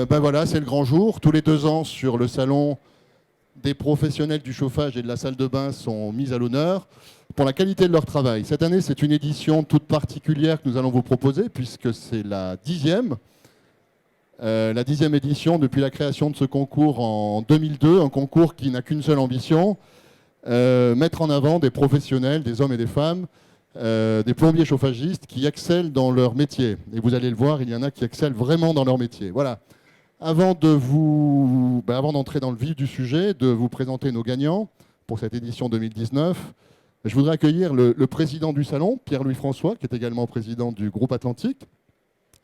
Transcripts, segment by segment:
Ben voilà, c'est le grand jour. Tous les 2 ans, sur le salon, des professionnels du chauffage et de la salle de bain sont mis à l'honneur pour la qualité de leur travail. Cette année, c'est une édition toute particulière que nous allons vous proposer, puisque c'est la 10e. La 10e édition depuis la création de ce concours en 2002, un concours qui n'a qu'une seule ambition, mettre en avant des professionnels, des hommes et des femmes, des plombiers chauffagistes qui excellent dans leur métier. Et vous allez le voir, il y en a qui excellent vraiment dans leur métier. Voilà. Avant d'entrer dans le vif du sujet, de vous présenter nos gagnants pour cette édition 2019, je voudrais accueillir le président du salon, Pierre-Louis François, qui est également président du groupe Atlantique,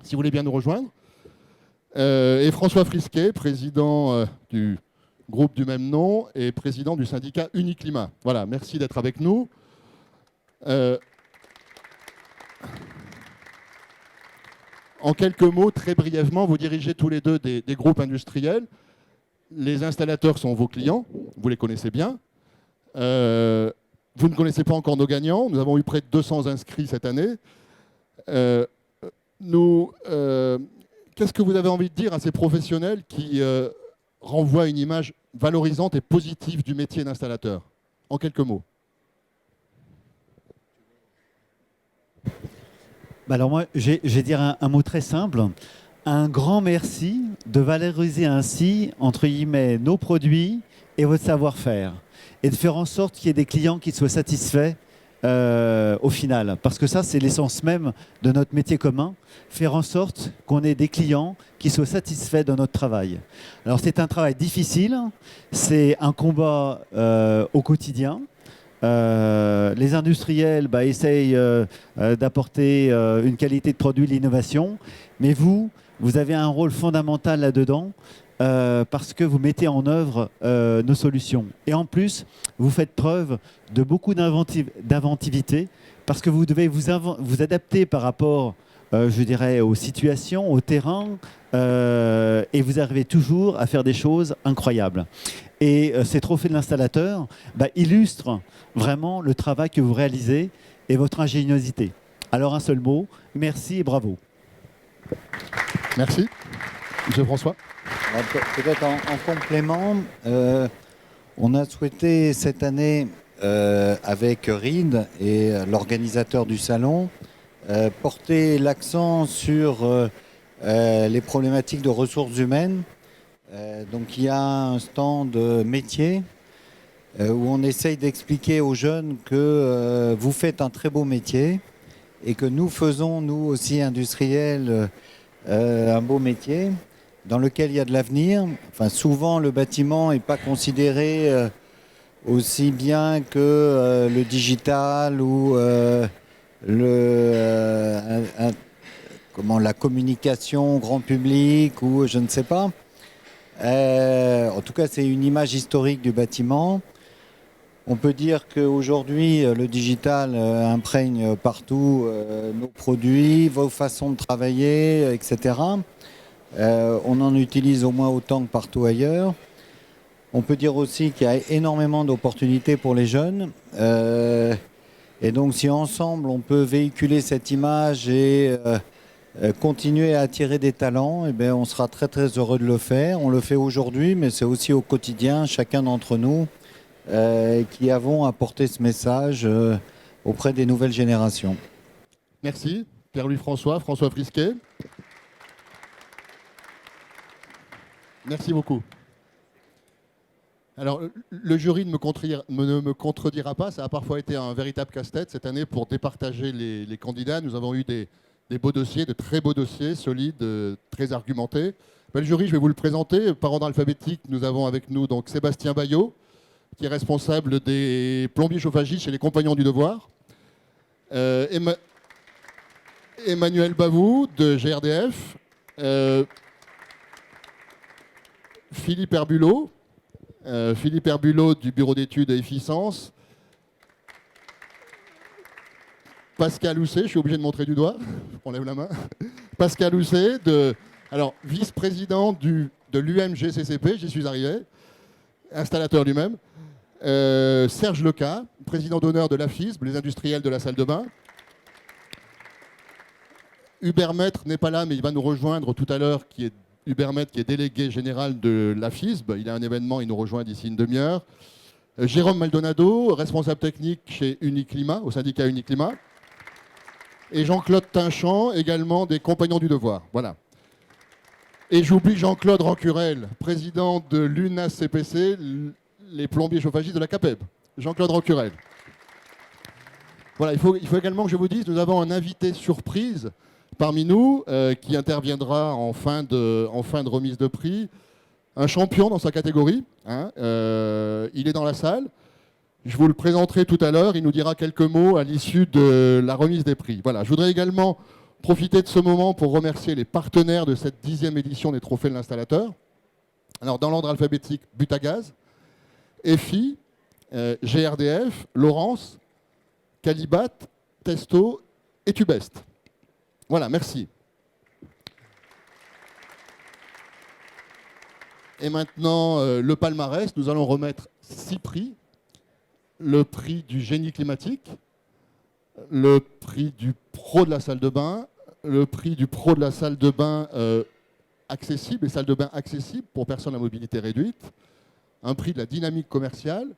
si vous voulez bien nous rejoindre. Et François Frisquet, président du groupe du même nom et président du syndicat Uniclimat. Voilà, merci d'être avec nous. En quelques mots, très brièvement, vous dirigez tous les deux des groupes industriels. Les installateurs sont vos clients, vous les connaissez bien. Vous ne connaissez pas encore nos gagnants. Nous avons eu près de 200 inscrits cette année. Qu'est-ce que vous avez envie de dire à ces professionnels qui renvoient une image valorisante et positive du métier d'installateur? En quelques mots. Alors moi, je vais dire un mot très simple. Un grand merci de valoriser ainsi, entre guillemets, nos produits et votre savoir-faire. Et de faire en sorte qu'il y ait des clients qui soient satisfaits au final. Parce que ça, c'est l'essence même de notre métier commun. Faire en sorte qu'on ait des clients qui soient satisfaits de notre travail. Alors c'est un travail difficile, c'est un combat au quotidien. Les industriels essayent d'apporter une qualité de produit, l'innovation, mais vous avez un rôle fondamental là-dedans parce que vous mettez en œuvre nos solutions. Et en plus, vous faites preuve de beaucoup d'inventivité parce que vous devez vous adapter par rapport, je dirais, aux situations, au terrain, et vous arrivez toujours à faire des choses incroyables. Et ces trophées de l'installateur illustrent vraiment le travail que vous réalisez et votre ingéniosité. Alors un seul mot, merci et bravo. Merci. Monsieur François. Peut-être en complément, on a souhaité cette année, avec Reed et l'organisateur du salon, porter l'accent sur les problématiques de ressources humaines. Donc il y a un stand métier où on essaye d'expliquer aux jeunes que vous faites un très beau métier et que nous faisons, nous aussi industriels, un beau métier dans lequel il y a de l'avenir. Enfin, souvent, le bâtiment n'est pas considéré aussi bien que le digital ou la communication grand public ou je ne sais pas. En tout cas, c'est une image historique du bâtiment. On peut dire qu'aujourd'hui, le digital imprègne partout nos produits, vos façons de travailler, etc. On en utilise au moins autant que partout ailleurs. On peut dire aussi qu'il y a énormément d'opportunités pour les jeunes. Et donc, si ensemble, on peut véhiculer cette image et continuer à attirer des talents, on sera très très heureux de le faire. On le fait aujourd'hui, mais c'est aussi au quotidien, chacun d'entre nous, qui avons apporté ce message auprès des nouvelles générations. Merci. Pierre-Louis François, François Frisquet. Merci beaucoup. Alors, le jury ne me contredira pas. Ça a parfois été un véritable casse-tête cette année pour départager les candidats. Nous avons eu des beaux dossiers, de très beaux dossiers, solides, très argumentés. Le jury, je vais vous le présenter. Par ordre alphabétique, nous avons avec nous donc Sébastien Bayot, qui est responsable des plombiers chauffagistes chez les Compagnons du Devoir. Emmanuel Bavou, de GRDF. Philippe Herbulot du Bureau d'études et efficience. Pascal Housset, je suis obligé de montrer du doigt, on lève la main. Pascal Housset, vice-président de l'UMGCCP, j'y suis arrivé, installateur lui-même. Serge Leca, président d'honneur de l'AFISB, les industriels de la salle de bain. Hubert Maître n'est pas là, mais il va nous rejoindre tout à l'heure, qui est Hubert Met, qui est délégué général de la FISB. Il a un événement, il nous rejoint d'ici une demi-heure. Jérôme Maldonado, responsable technique chez Uniclimat, au syndicat Uniclimat. Et Jean-Claude Tinchamp, également des Compagnons du Devoir. Voilà. Et j'oublie Jean-Claude Rancurel, président de l'UNAS-CPC, les plombiers chauffagistes de la CAPEB. Jean-Claude Rancurel. Voilà, il faut également que je vous dise, nous avons un invité surprise parmi nous qui interviendra en fin de remise de prix. Un champion dans sa catégorie. Hein, il est dans la salle. Je vous le présenterai tout à l'heure. Il nous dira quelques mots à l'issue de la remise des prix. Voilà, je voudrais également profiter de ce moment pour remercier les partenaires de cette 10e édition des Trophées de l'installateur. Alors, dans l'ordre alphabétique, Butagaz, EFI, GRDF, Laurence, Calibat, Testo et Tubest. Voilà, merci. Et maintenant, le palmarès, nous allons remettre 6 prix. Le prix du génie climatique, le prix du pro de la salle de bain, le prix du pro de la salle de bain accessible, les salles de bain accessibles pour personnes à mobilité réduite, un prix de la dynamique commerciale,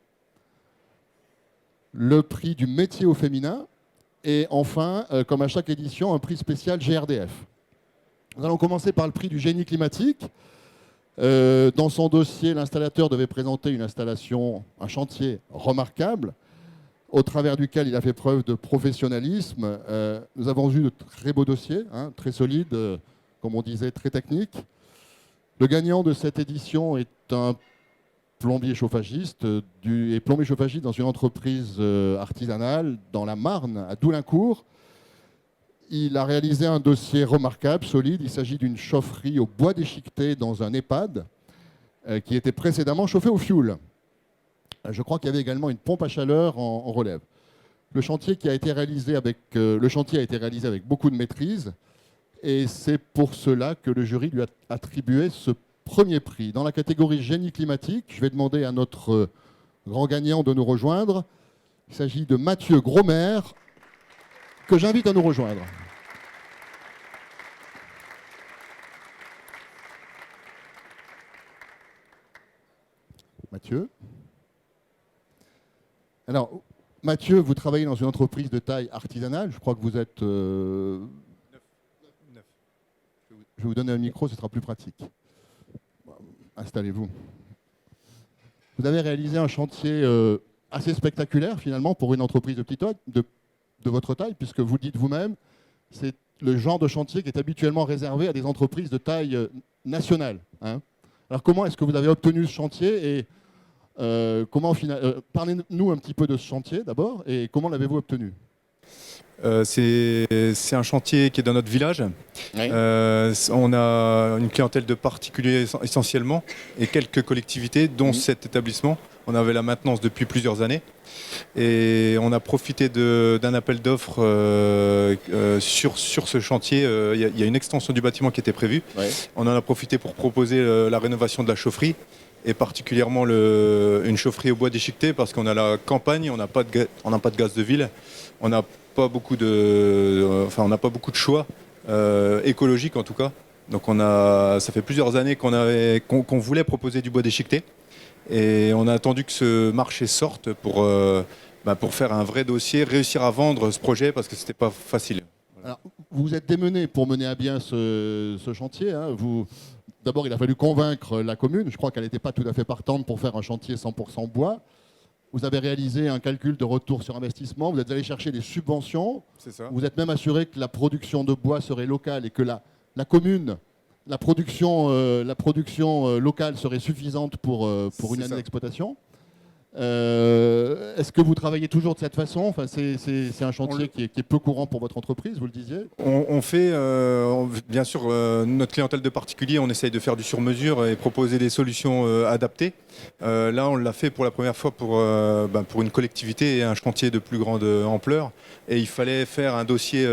le prix du métier au féminin et enfin, comme à chaque édition, un prix spécial GRDF. Nous allons commencer par le prix du génie climatique. Dans son dossier, l'installateur devait présenter une installation, un chantier remarquable, au travers duquel il a fait preuve de professionnalisme. Nous avons eu de très beaux dossiers, hein, très solides, comme on disait, très techniques. Le gagnant de cette édition est un plombier chauffagiste, plombier chauffagiste dans une entreprise artisanale dans la Marne, à Doulincourt. Il a réalisé un dossier remarquable, solide. Il s'agit d'une chaufferie au bois déchiqueté dans un EHPAD qui était précédemment chauffée au fioul. Je crois qu'il y avait également une pompe à chaleur en relève. Le chantier a été réalisé avec beaucoup de maîtrise et c'est pour cela que le jury lui a attribué ce premier prix. Dans la catégorie génie climatique, je vais demander à notre grand gagnant de nous rejoindre. Il s'agit de Mathieu Grosmer, que j'invite à nous rejoindre. Mathieu. Alors, Mathieu, vous travaillez dans une entreprise de taille artisanale. Je crois que vous êtes... 9. Je vais vous donner un micro, ce sera plus pratique. Installez-vous. Vous avez réalisé un chantier assez spectaculaire, finalement, pour une entreprise de petite taille, de votre taille, puisque vous le dites vous-même, c'est le genre de chantier qui est habituellement réservé à des entreprises de taille nationale. Hein. Alors comment est-ce que vous avez obtenu ce chantier et parlez-nous un petit peu de ce chantier d'abord et comment l'avez-vous obtenu? C'est un chantier qui est dans notre village. Oui. On a une clientèle de particuliers essentiellement et quelques collectivités, dont cet établissement. On avait la maintenance depuis plusieurs années et on a profité d'un appel d'offres sur ce chantier. Il y a une extension du bâtiment qui était prévue. Oui. On en a profité pour proposer la rénovation de la chaufferie et particulièrement une chaufferie au bois déchiqueté parce qu'on a la campagne, on n'a pas de gaz de ville, on n'a pas beaucoup de choix écologiques en tout cas. Donc ça fait plusieurs années qu'on voulait proposer du bois déchiqueté et on a attendu que ce marché sorte pour faire un vrai dossier, réussir à vendre ce projet parce que c'était pas facile. Alors, vous vous êtes démené pour mener à bien ce chantier. Hein. D'abord, il a fallu convaincre la commune. Je crois qu'elle n'était pas tout à fait partante pour faire un chantier 100% bois. Vous avez réalisé un calcul de retour sur investissement. Vous êtes allé chercher des subventions. C'est ça. Vous êtes même assuré que la production de bois serait locale et que la commune, la production locale serait suffisante pour une année d'exploitation. Est-ce que vous travaillez toujours de cette façon? Enfin, c'est un chantier qui est peu courant pour votre entreprise, vous le disiez. On fait, bien sûr, notre clientèle de particuliers, on essaye de faire du sur-mesure et proposer des solutions adaptées. Là, on l'a fait pour la première fois pour une collectivité et un chantier de plus grande ampleur. Et il fallait faire un dossier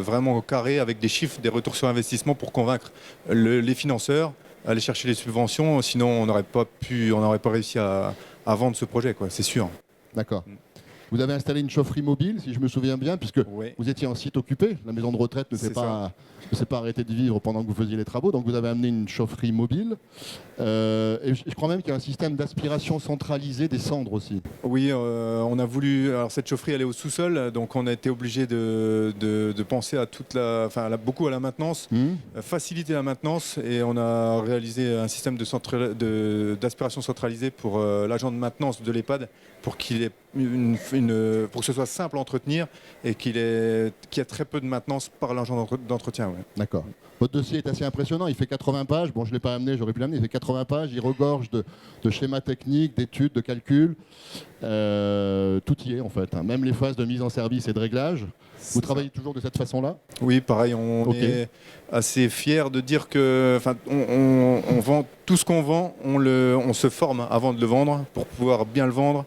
vraiment carré avec des chiffres, des retours sur investissement pour convaincre les financeurs, aller chercher les subventions. Sinon, on n'aurait pas réussi à vendre ce projet, quoi, c'est sûr. D'accord. Vous avez installé une chaufferie mobile, si je me souviens bien, puisque Oui. vous étiez en site occupé. La maison de retraite ne s'est pas arrêtée de vivre pendant que vous faisiez les travaux. Donc vous avez amené une chaufferie mobile. Et je crois même qu'il y a un système d'aspiration centralisé des cendres aussi. Oui, on a voulu. Alors cette chaufferie, elle est au sous-sol, donc on a été obligé de penser à beaucoup à la maintenance, faciliter la maintenance, et on a réalisé un système d'aspiration centralisée pour l'agent de maintenance de l'EHPAD, pour qu'il ait pour que ce soit simple à entretenir et qu'il y ait très peu de maintenance par l'agent d'entretien. Ouais. D'accord. Votre dossier est assez impressionnant, il fait 80 pages. Bon, je ne l'ai pas amené, j'aurais pu l'amener. Il fait 80 pages, il regorge de schémas techniques, d'études, de calculs. Tout y est en fait, hein. Même les phases de mise en service et de réglage. Vous travaillez toujours de cette façon-là? Oui, pareil, on est assez fiers de dire que on vend tout ce qu'on vend, on se forme avant de le vendre pour pouvoir bien le vendre.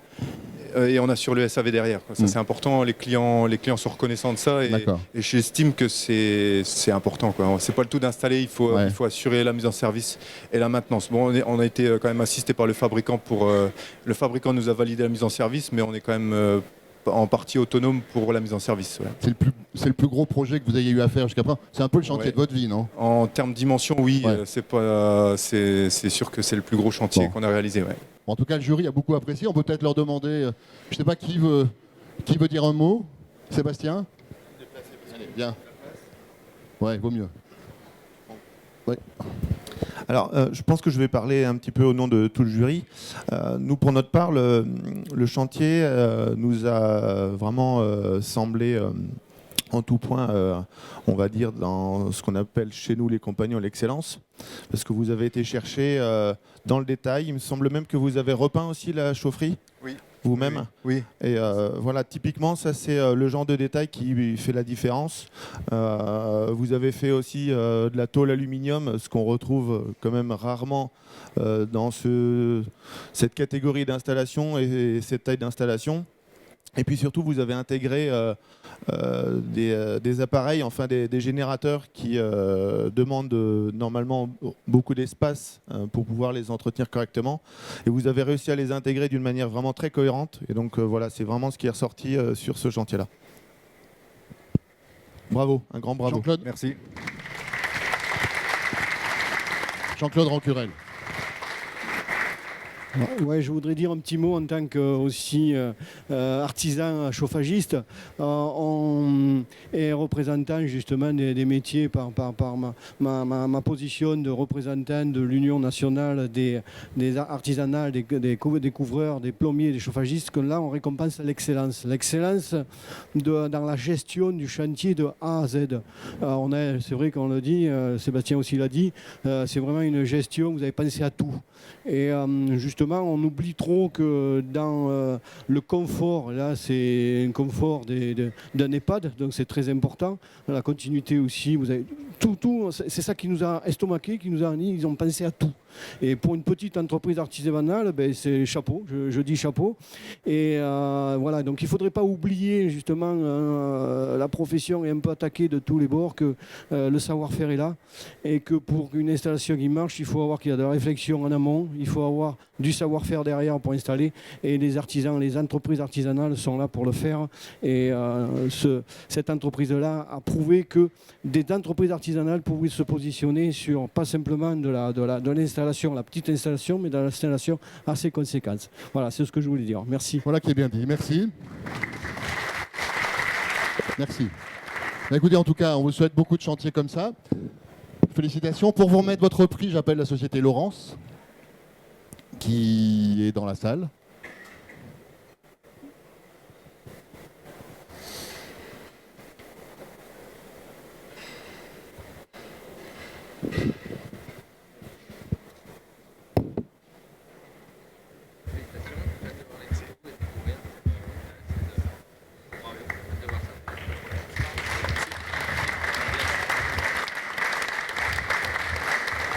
Et on assure le SAV derrière. Ça, c'est important. Les clients sont reconnaissants de ça. Et j'estime que c'est important. C'est pas le tout d'installer. Il faut assurer la mise en service et la maintenance. Bon, on a été quand même assisté par le fabricant. Le fabricant nous a validé la mise en service, mais on est quand même en partie autonome pour la mise en service. Ouais. C'est le plus gros projet que vous ayez eu à faire jusqu'à présent. C'est un peu le chantier de votre vie, non? En termes de dimension, oui. C'est sûr que c'est le plus gros chantier qu'on a réalisé. Ouais. En tout cas, le jury a beaucoup apprécié. On peut peut-être leur demander, je ne sais pas qui veut dire un mot. Sébastien? Allez, viens. Ouais, vaut mieux. Ouais. Alors, je pense que je vais parler un petit peu au nom de tout le jury. Nous, pour notre part, le chantier nous a vraiment semblé en tout point, on va dire, dans ce qu'on appelle chez nous les compagnons l'excellence, parce que vous avez été chercher dans le détail. Il me semble même que vous avez repeint aussi la chaufferie. Oui. Vous-même. Oui. Et voilà, typiquement, ça c'est le genre de détail qui fait la différence. Vous avez fait aussi de la tôle aluminium, ce qu'on retrouve quand même rarement dans cette catégorie d'installation et cette taille d'installation. Et puis surtout, vous avez intégré des appareils, enfin des générateurs qui demandent normalement beaucoup d'espace pour pouvoir les entretenir correctement. Et vous avez réussi à les intégrer d'une manière vraiment très cohérente. Et donc voilà, c'est vraiment ce qui est ressorti sur ce chantier-là. Bravo, un grand bravo. Jean-Claude, merci. Jean-Claude Rancurel. Ouais, je voudrais dire un petit mot en tant que aussi artisan chauffagiste et représentant justement des métiers par ma position de représentant de l'Union nationale des artisanales, des couvreurs, des plombiers, des chauffagistes, que là on récompense l'excellence. L'excellence dans la gestion du chantier de A à Z. C'est vrai qu'on le dit, Sébastien aussi l'a dit, c'est vraiment une gestion, vous avez pensé à tout. Et justement, on oublie trop que dans le confort, là c'est un confort d'un EHPAD, donc c'est très important. La continuité aussi, vous avez tout, c'est ça qui nous a estomaqué, qui nous a dit, ils ont pensé à tout. Et pour une petite entreprise artisanale, c'est chapeau, je dis chapeau. Et voilà, donc il ne faudrait pas oublier justement la profession est un peu attaquée de tous les bords, que le savoir-faire est là, et que pour une installation qui marche, il faut avoir qu'il y a de la réflexion en amont, il faut avoir du savoir-faire derrière pour installer, et les artisans, les entreprises artisanales sont là pour le faire. Et cette entreprise-là a prouvé que des entreprises artisanales pouvaient se positionner sur pas simplement de l'installation, la petite installation, mais dans l'installation assez conséquente. Voilà, c'est ce que je voulais dire. Merci. Voilà qui est bien dit. Merci. Merci. Écoutez, en tout cas, on vous souhaite beaucoup de chantiers comme ça. Félicitations. Pour vous remettre votre prix, j'appelle la société Laurence, qui est dans la salle.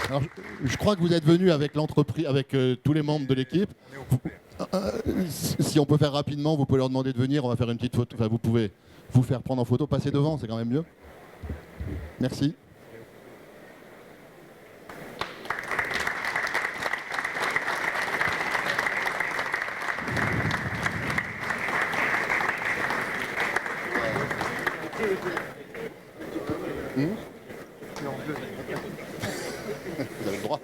Alors, je crois que vous êtes venu avec l'entreprise, avec tous les membres de l'équipe. Si on peut faire rapidement, vous pouvez leur demander de venir. On va faire une petite photo. Enfin, vous pouvez vous faire prendre en photo. Passez devant, c'est quand même mieux. Merci. Vous avez le droit.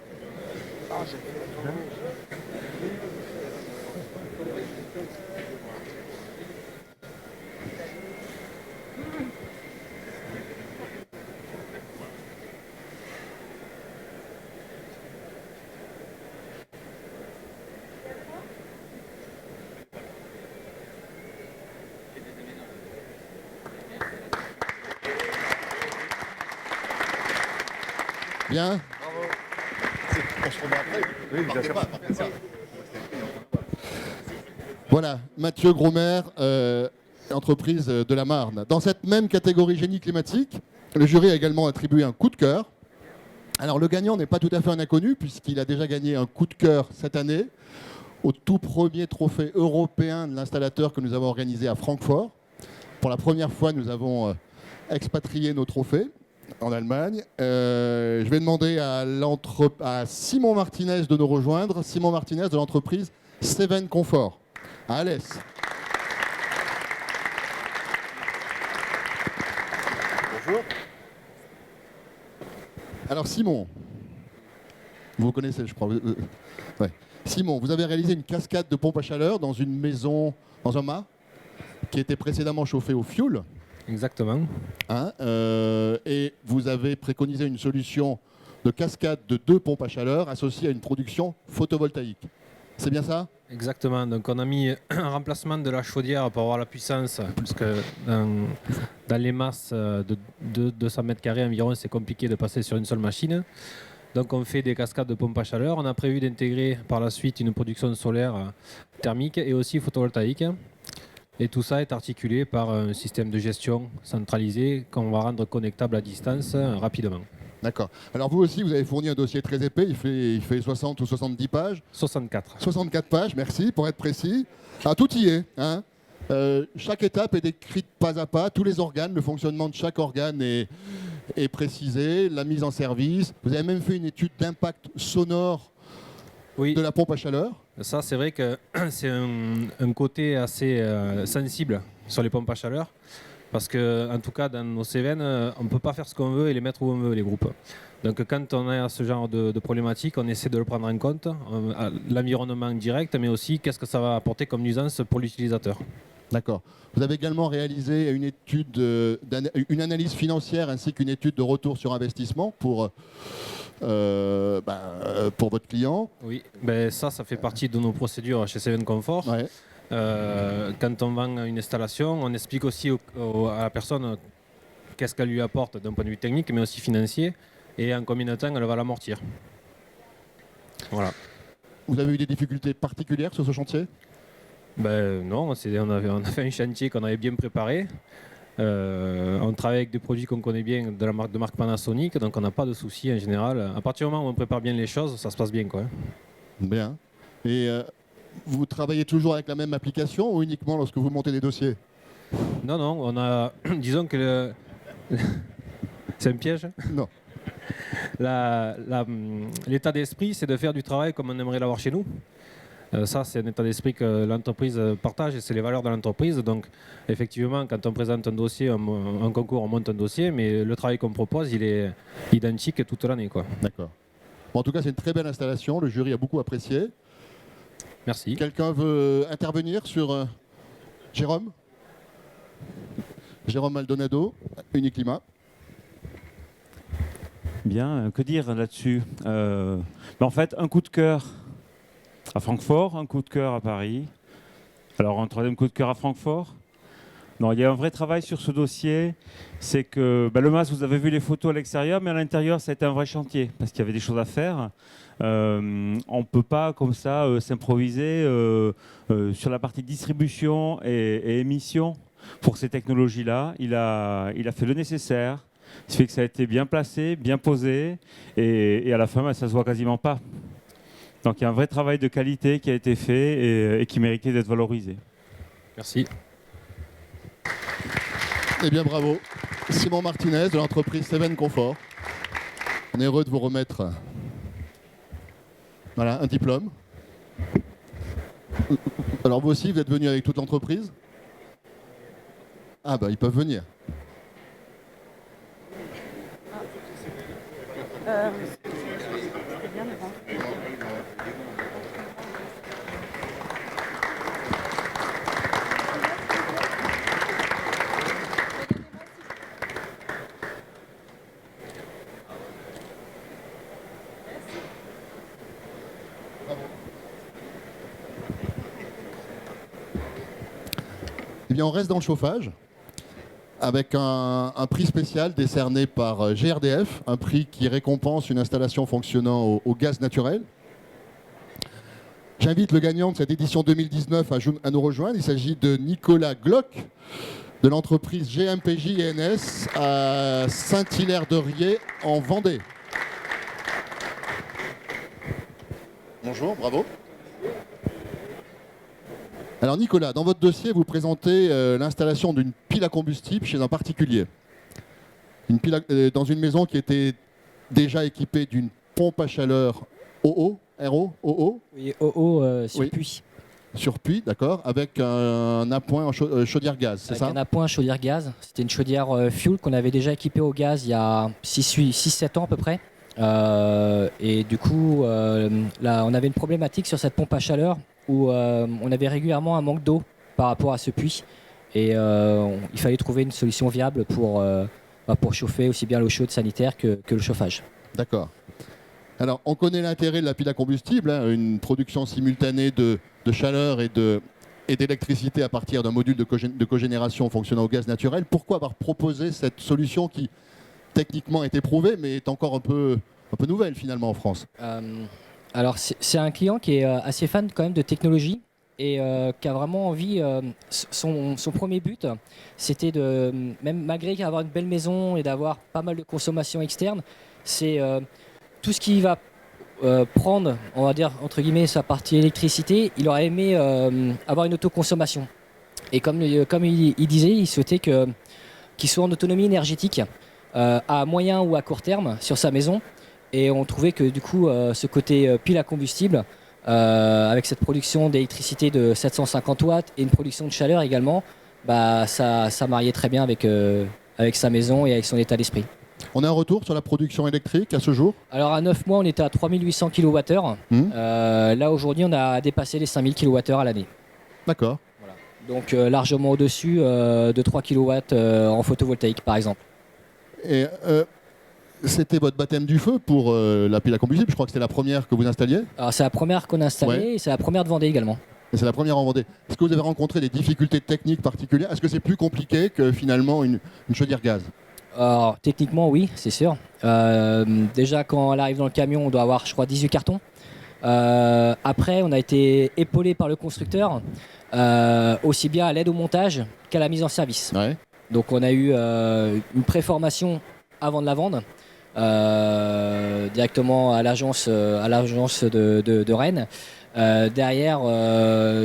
Bien. On se revoit après. Oui, bien sûr. Voilà, Mathieu Grosmer, entreprise de la Marne. Dans cette même catégorie génie climatique, le jury a également attribué un coup de cœur. Alors le gagnant n'est pas tout à fait un inconnu puisqu'il a déjà gagné un coup de cœur cette année au tout premier trophée européen de l'installateur que nous avons organisé à Francfort. Pour la première fois, nous avons expatrié nos trophées en Allemagne. Je vais demander à Simon Martinez de nous rejoindre. Simon Martinez de l'entreprise Seven Comfort à Alès. Bonjour. Alors Simon, vous connaissez je crois. Ouais. Simon, vous avez réalisé une cascade de pompes à chaleur dans une maison, dans un mât, qui était précédemment chauffé au fioul. Exactement. Hein, et vous avez préconisé une solution de cascade de 2 pompes à chaleur associée à une production photovoltaïque. C'est bien ça? Exactement. Donc on a mis un remplacement de la chaudière pour avoir la puissance, parce que dans les masses de 200 mètres carrés environ, c'est compliqué de passer sur une seule machine. Donc on fait des cascades de pompes à chaleur. On a prévu d'intégrer par la suite une production solaire thermique et aussi photovoltaïque. Et tout ça est articulé par un système de gestion centralisé qu'on va rendre connectable à distance rapidement. D'accord. Alors vous aussi, vous avez fourni un dossier très épais, il fait 60 ou 70 pages. 64. 64 pages, merci, pour être précis. Ah, tout y est. Hein. Chaque étape est décrite pas à pas, tous les organes, le fonctionnement de chaque organe est précisé, la mise en service. Vous avez même fait une étude d'impact sonore de la pompe à chaleur. Ça, c'est vrai que c'est un côté assez sensible sur les pompes à chaleur. Parce que, en tout cas, dans nos Cévennes, on ne peut pas faire ce qu'on veut et les mettre où on veut, les groupes. Donc, quand on a ce genre de problématique, on essaie de le prendre en compte, l'environnement direct, mais aussi qu'est-ce que ça va apporter comme nuisance pour l'utilisateur. D'accord. Vous avez également réalisé une étude, une analyse financière ainsi qu'une étude de retour sur investissement pour votre client. Oui, ça fait partie de nos procédures chez Seven Comfort. Ouais. Quand on vend une installation, on explique aussi à la personne qu'est-ce qu'elle lui apporte d'un point de vue technique, mais aussi financier, et en combien de temps elle va l'amortir. Voilà. Vous avez eu des difficultés particulières sur ce chantier? Non, on a fait un chantier qu'on avait bien préparé. On travaille avec des produits qu'on connaît bien de marque Panasonic, donc on n'a pas de soucis en général. À partir du moment où on prépare bien les choses, ça se passe bien, quoi. Bien. Et vous travaillez toujours avec la même application ou uniquement lorsque vous montez des dossiers? Non, on a... disons que c'est un piège. Non. L'état d'esprit, c'est de faire du travail comme on aimerait l'avoir chez nous. Ça, c'est un état d'esprit que l'entreprise partage et c'est les valeurs de l'entreprise. Donc, effectivement, quand on présente un dossier, un concours, on monte un dossier, mais le travail qu'on propose, il est identique toute l'année, quoi. D'accord. Bon, en tout cas, c'est une très belle installation. Le jury a beaucoup apprécié. Merci. Quelqu'un veut intervenir sur Jérôme Maldonado, Uniclimat. Bien, que dire là-dessus? En fait, un coup de cœur à Francfort, un coup de cœur à Paris. Alors, un troisième coup de cœur à Francfort. Non, il y a un vrai travail sur ce dossier. C'est que le MAS, vous avez vu les photos à l'extérieur, mais à l'intérieur, ça a été un vrai chantier parce qu'il y avait des choses à faire. On ne peut pas comme ça s'improviser sur la partie distribution et émission pour ces technologies-là. Il a fait le nécessaire. Ce fait que ça a été bien placé, bien posé, et à la fin, ça ne se voit quasiment pas. Donc il y a un vrai travail de qualité qui a été fait et qui méritait d'être valorisé. Merci. Eh bien, bravo. Simon Martinez de l'entreprise Seven Comfort. On est heureux de vous remettre un diplôme. Alors vous aussi, vous êtes venu avec toute l'entreprise? Ah ils peuvent venir. C'était bien devant. Eh bien, on reste dans le chauffage avec un prix spécial décerné par GRDF, un prix qui récompense une installation fonctionnant au gaz naturel. J'invite le gagnant de cette édition 2019 à nous rejoindre. Il s'agit de Nicolas Glock de l'entreprise GMPJ ENS à Saint-Hilaire-de-Riez en Vendée. Bonjour, bravo. Alors Nicolas, dans votre dossier, vous présentez l'installation d'une pile à combustible chez un particulier. Dans une maison qui était déjà équipée d'une pompe à chaleur OO, RO. Oui, OO sur Oui. puits. Sur puits, d'accord, avec un appoint en chaudière gaz, c'est Avec ça? un appoint chaudière gaz. C'était une chaudière fuel qu'on avait déjà équipée au gaz il y a 6-7 ans à peu près. Et du coup, là, on avait une problématique sur cette pompe à chaleur où on avait régulièrement un manque d'eau par rapport à ce puits. Et il fallait trouver une solution viable pour chauffer aussi bien l'eau chaude sanitaire que le chauffage. D'accord. Alors, on connaît l'intérêt de la pile à combustible, hein, une production simultanée de chaleur et d'électricité à partir d'un module de cogénération fonctionnant au gaz naturel. Pourquoi avoir proposé cette solution qui, techniquement, est éprouvée, mais est encore un peu nouvelle, finalement, en France? Alors, c'est un client qui est assez fan quand même de technologie et qui a vraiment envie, son premier but, c'était de, même malgré avoir une belle maison et d'avoir pas mal de consommation externe, c'est tout ce qui va prendre, on va dire, entre guillemets, sa partie électricité, il aurait aimé avoir une autoconsommation. Et comme il disait, il souhaitait qu'il soit en autonomie énergétique à moyen ou à court terme sur sa maison. Et on trouvait que du coup, ce côté pile à combustible, avec cette production d'électricité de 750 watts et une production de chaleur également, bah, ça mariait très bien avec sa maison et avec son état d'esprit. On a un retour sur la production électrique à ce jour? Alors à 9 mois, on était à 3800 kWh. Là aujourd'hui, on a dépassé les 5000 kWh à l'année. D'accord. Voilà. Donc largement au-dessus de 3 kW en photovoltaïque par exemple. Et c'était votre baptême du feu pour la pile à combustible. Je crois que c'était la première que vous installiez. Alors c'est la première qu'on a installée et c'est la première de Vendée également. Et c'est la première en Vendée. Est-ce que vous avez rencontré des difficultés techniques particulières? Est-ce que c'est plus compliqué que finalement une chaudière gaz? Alors techniquement oui, c'est sûr. Déjà quand elle arrive dans le camion, on doit avoir je crois 18 cartons. Après on a été épaulé par le constructeur, aussi bien à l'aide au montage qu'à la mise en service. Ouais. Donc on a eu une préformation avant de la vendre. Directement à l'agence de Rennes. Derrière,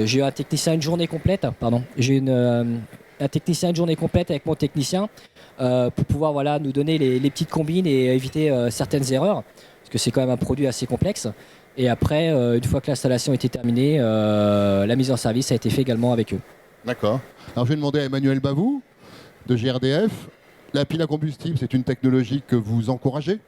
j'ai eu un technicien une journée complète. Un technicien une journée complète avec mon technicien pour pouvoir nous donner les petites combines et éviter certaines erreurs parce que c'est quand même un produit assez complexe. Et après, une fois que l'installation était terminée, la mise en service a été faite également avec eux. D'accord. Alors je vais demander à Emmanuel Bavou de GRDF. La pile à combustible, c'est une technologie que vous encouragez?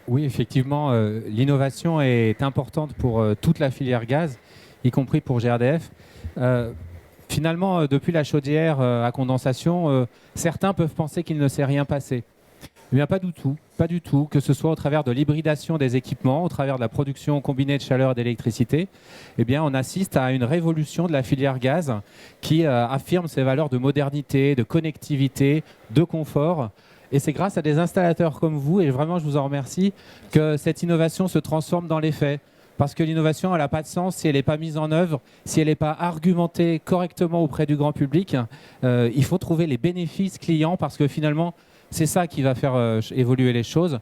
Oui, effectivement, l'innovation est importante pour toute la filière gaz, y compris pour GRDF. Finalement, depuis la chaudière à condensation, certains peuvent penser qu'il ne s'est rien passé. Eh bien, pas du tout, que ce soit au travers de l'hybridation des équipements, au travers de la production combinée de chaleur et d'électricité, eh bien, on assiste à une révolution de la filière gaz qui affirme ses valeurs de modernité, de connectivité, de confort. Et c'est grâce à des installateurs comme vous, et vraiment je vous en remercie, que cette innovation se transforme dans les faits. Parce que l'innovation, elle n'a pas de sens si elle n'est pas mise en œuvre, si elle n'est pas argumentée correctement auprès du grand public. Il faut trouver les bénéfices clients parce que finalement, c'est ça qui va faire évoluer les choses.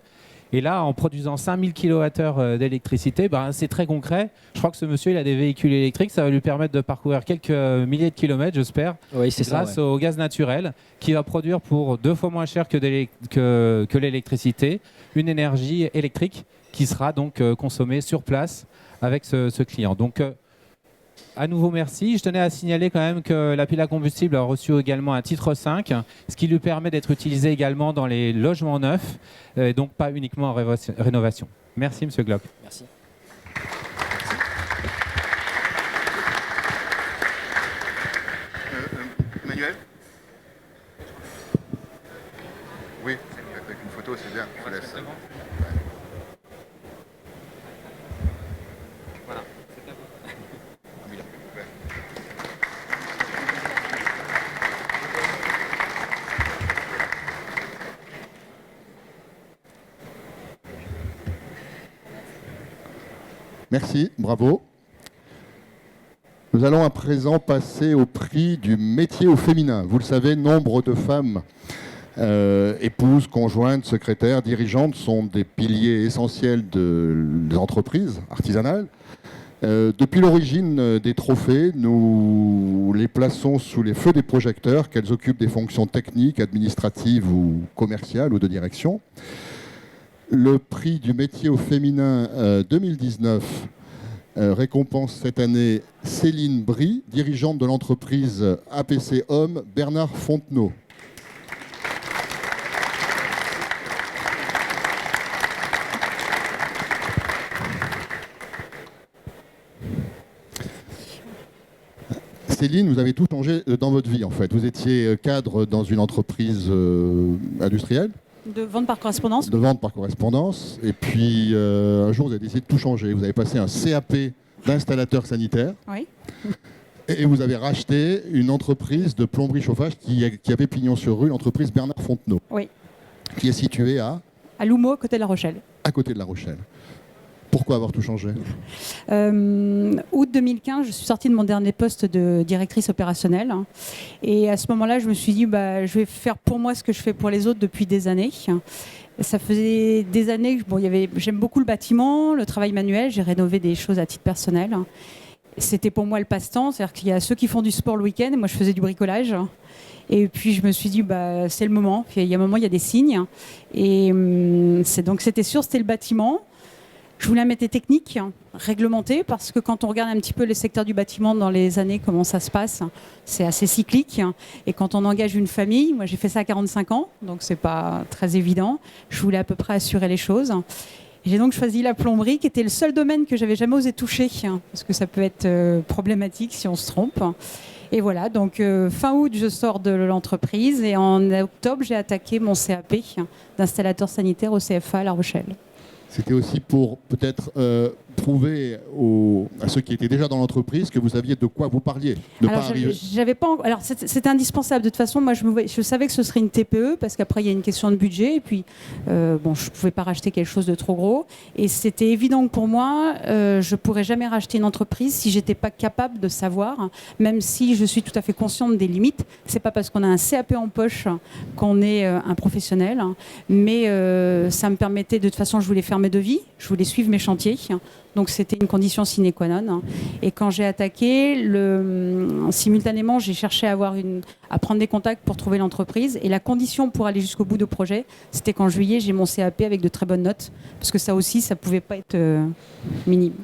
Et là, en produisant 5000 kWh d'électricité, c'est très concret. Je crois que ce monsieur, il a des véhicules électriques. Ça va lui permettre de parcourir quelques milliers de kilomètres, j'espère, oui, c'est grâce ça, ouais. au gaz naturel qui va produire pour 2 fois moins cher que l'électricité une énergie électrique qui sera donc consommée sur place avec ce client. Donc, À nouveau, merci. Je tenais à signaler quand même que la pile à combustible a reçu également un titre 5, ce qui lui permet d'être utilisé également dans les logements neufs, et donc pas uniquement en rénovation. Merci, Monsieur Glock. Merci. Emmanuel ? Oui, avec une photo, c'est bien. Je laisse. Voilà. Merci, bravo. Nous allons à présent passer au prix du métier au féminin. Vous le savez, nombre de femmes, épouses, conjointes, secrétaires, dirigeantes, sont des piliers essentiels des entreprises artisanales. Depuis l'origine des trophées, nous les plaçons sous les feux des projecteurs, qu'elles occupent des fonctions techniques, administratives ou commerciales ou de direction. Le prix du métier au féminin 2019 récompense cette année Céline Brie, dirigeante de l'entreprise APC Homme Bernard Fontenot. Céline, vous avez tout changé dans votre vie en fait. Vous étiez cadre dans une entreprise industrielle. De vente par correspondance. De vente par correspondance. Et puis, un jour, vous avez décidé de tout changer. Vous avez passé un CAP d'installateur sanitaire. Oui. Et vous avez racheté une entreprise de plomberie chauffage qui avait pignon sur rue, l'entreprise Bernard Fontenot. Oui. Qui est située à Loumeau, côté de La Rochelle. À côté de La Rochelle. Pourquoi avoir tout changé ? Août 2015, je suis sortie de mon dernier poste de directrice opérationnelle. Et à ce moment-là, je me suis dit, je vais faire pour moi ce que je fais pour les autres depuis des années. Ça faisait des années que j'aime beaucoup le bâtiment, le travail manuel. J'ai rénové des choses à titre personnel. C'était pour moi le passe-temps. C'est-à-dire qu'il y a ceux qui font du sport le week-end. Moi, je faisais du bricolage. Et puis, je me suis dit, c'est le moment. Puis, il y a un moment, il y a des signes. Et c'était sûr, c'était le bâtiment. Je voulais un métier technique, réglementé, parce que quand on regarde un petit peu les secteurs du bâtiment dans les années, comment ça se passe, c'est assez cyclique. Et quand on engage une famille, moi j'ai fait ça à 45 ans, donc c'est pas très évident. Je voulais à peu près assurer les choses. J'ai donc choisi la plomberie, qui était le seul domaine que j'avais jamais osé toucher, parce que ça peut être problématique si on se trompe. Et voilà, donc fin août, je sors de l'entreprise, et en octobre, j'ai attaqué mon CAP d'installateur sanitaire au CFA à La Rochelle. C'était aussi pour peut-être prouver à ceux qui étaient déjà dans l'entreprise que vous saviez de quoi vous parliez. Alors c'était indispensable. De toute façon, moi je savais que ce serait une TPE parce qu'après il y a une question de budget et puis je ne pouvais pas racheter quelque chose de trop gros. Et c'était évident que pour moi, je ne pourrais jamais racheter une entreprise si je n'étais pas capable de savoir, même si je suis tout à fait consciente des limites. Ce n'est pas parce qu'on a un CAP en poche qu'on est un professionnel, mais ça me permettait, de toute façon, je voulais faire mes devis, je voulais suivre mes chantiers. Donc c'était une condition sine qua non. Et quand j'ai attaqué, simultanément, j'ai cherché à prendre des contacts pour trouver l'entreprise. Et la condition pour aller jusqu'au bout du projet, c'était qu'en juillet, j'ai mon CAP avec de très bonnes notes. Parce que ça aussi, ça ne pouvait pas être minime.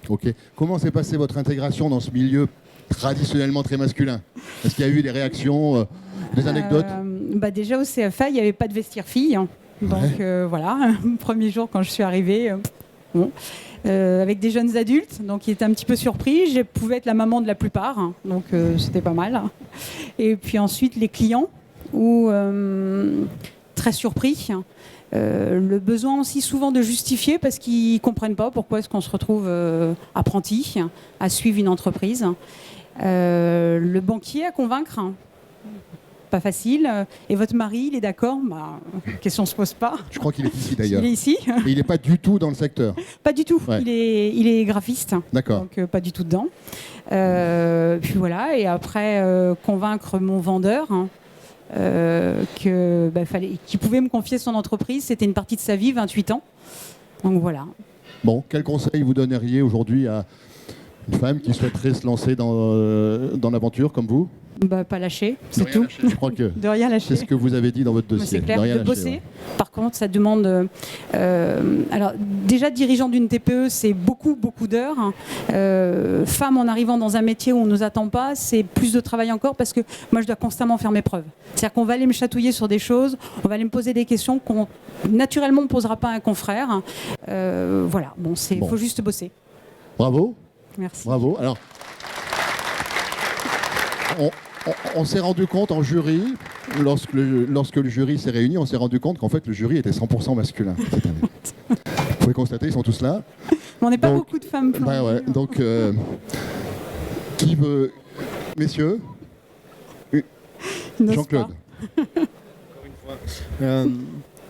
Ok. Comment s'est passée votre intégration dans ce milieu traditionnellement très masculin ? Est-ce qu'il y a eu des réactions, des anecdotes ? Déjà au CFA, il n'y avait pas de vestiaire fille. Donc voilà, premier jour quand je suis arrivée, avec des jeunes adultes, donc ils étaient un petit peu surpris. Je pouvais être la maman de la plupart, donc c'était pas mal. Et puis ensuite les clients, très surpris. Le besoin aussi souvent de justifier parce qu'ils ne comprennent pas pourquoi est-ce qu'on se retrouve apprenti à suivre une entreprise. Le banquier à convaincre. Pas facile. Et votre mari, il est d'accord ? Question ne se pose pas. Je crois qu'il est ici d'ailleurs. Il est ici. Et il n'est pas du tout dans le secteur. Pas du tout. Ouais. Il est graphiste. D'accord. Donc pas du tout dedans. Puis voilà. Et après, convaincre mon vendeur qu'il pouvait me confier son entreprise. C'était une partie de sa vie, 28 ans. Donc voilà. Bon, quel conseil vous donneriez aujourd'hui à Une femme qui souhaiterait se lancer dans l'aventure comme vous? Pas lâcher, c'est rien tout. lâcher, je crois que de rien lâcher. c'est ce que vous avez dit dans votre dossier. C'est clair, de rien de lâcher, bosser. ouais. Par contre, ça demande... alors, déjà, dirigeant d'une TPE, c'est beaucoup d'heures. Femme en arrivant dans un métier où on ne nous attend pas, c'est plus de travail encore parce que moi, je dois constamment faire mes preuves. C'est-à-dire qu'on va aller me chatouiller sur des choses, on va aller me poser des questions qu'on naturellement ne posera pas à un confrère. Voilà, il faut juste bosser. Bravo. Merci. Bravo. Alors, on s'est rendu compte en jury, lorsque le jury s'est réuni, on s'est rendu compte qu'en fait le jury était 100% masculin cette année. Vous pouvez constater, ils sont tous là. Mais on n'est pas beaucoup de femmes. Ouais, donc, qui veut... Messieurs, Jean-Claude.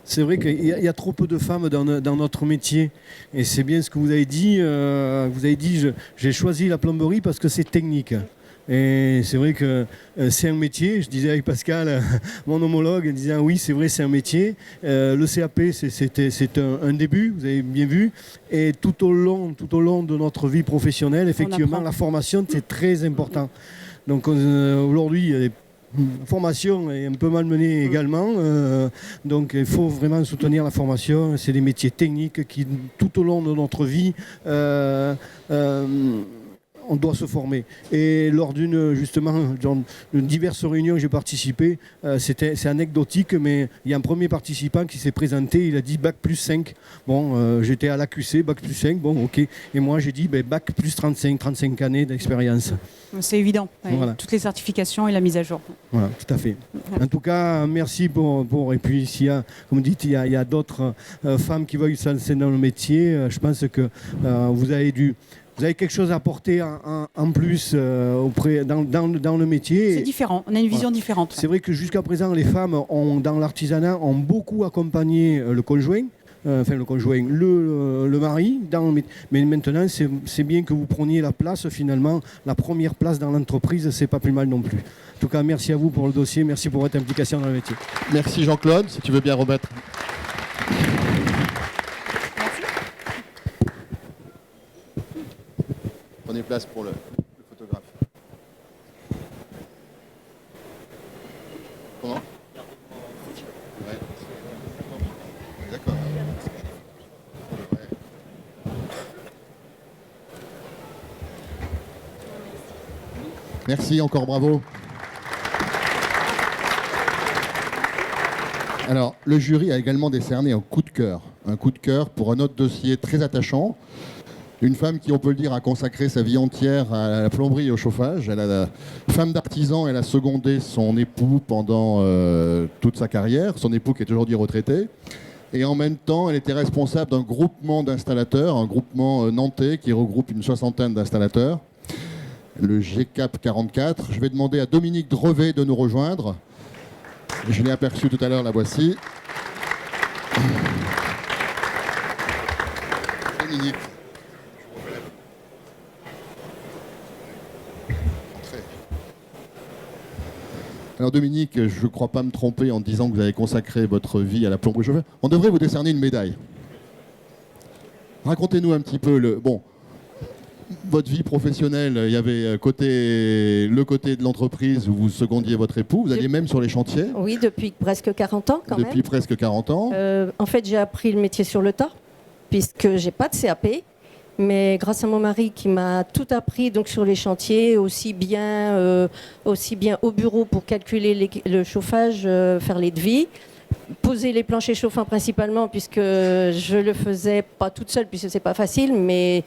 C'est vrai qu'il y a trop peu de femmes dans notre métier. Et c'est bien ce que vous avez dit. Vous avez dit, j'ai choisi la plomberie parce que c'est technique. Et c'est vrai que c'est un métier. Je disais avec Pascal, mon homologue, il disait oui, c'est vrai, c'est un métier. Le CAP, c'est un début, vous avez bien vu. Et tout au long de notre vie professionnelle, effectivement, la formation, c'est très important. Donc aujourd'hui, la formation est un peu malmenée également. Donc il faut vraiment soutenir la formation. C'est des métiers techniques qui, tout au long de notre vie, on doit se former. Et lors d'une diverses réunions que j'ai participé, c'est anecdotique, mais il y a un premier participant qui s'est présenté, il a dit bac plus 5. Bon, j'étais à l'AQC, bac plus 5, bon, ok. Et moi, j'ai dit bac plus 35 années d'expérience. C'est évident, Voilà. Toutes les certifications et la mise à jour. Voilà, tout à fait. En tout cas, merci pour et puis s'il y a, comme vous dites, il y a d'autres femmes qui veulent se lancer dans le métier, je pense que vous avez quelque chose à apporter en plus dans le métier. C'est différent, on a une vision différente. C'est vrai que jusqu'à présent, les femmes dans l'artisanat ont beaucoup accompagné le conjoint. Le mari, mais maintenant c'est bien que vous preniez la place finalement, la première place dans l'entreprise, c'est pas plus mal non plus. En tout cas, merci à vous pour le dossier, merci pour votre implication dans le métier. Merci Jean-Claude, si tu veux bien remettre. Prenez place pour le photographe. Comment ? Ouais. D'accord. Ouais. Merci, encore bravo. Alors, le jury a également décerné un coup de cœur pour un autre dossier très attachant. Une femme qui, on peut le dire, a consacré sa vie entière à la plomberie et au chauffage. Elle a femme d'artisan, elle a secondé son époux pendant toute sa carrière, son époux qui est aujourd'hui retraité. Et en même temps, elle était responsable d'un groupement d'installateurs, un groupement nantais qui regroupe une soixantaine d'installateurs, le GCAP 44. Je vais demander à Dominique Drevet de nous rejoindre. Je l'ai aperçue tout à l'heure, la voici. Dominique. Alors Dominique, je ne crois pas me tromper en disant que vous avez consacré votre vie à la plomberie chauffage. On devrait vous décerner une médaille. Racontez-nous un petit peu votre vie professionnelle. Il y avait le côté de l'entreprise où vous secondiez votre époux. Vous alliez même sur les chantiers. Oui, depuis presque 40 ans quand même. Depuis presque 40 ans. En fait, j'ai appris le métier sur le tas, puisque j'ai pas de CAP. Mais grâce à mon mari qui m'a tout appris donc sur les chantiers, aussi bien au bureau pour calculer le chauffage, faire les devis, poser les planchers chauffants principalement, puisque je le faisais pas toute seule, puisque c'est pas facile, mais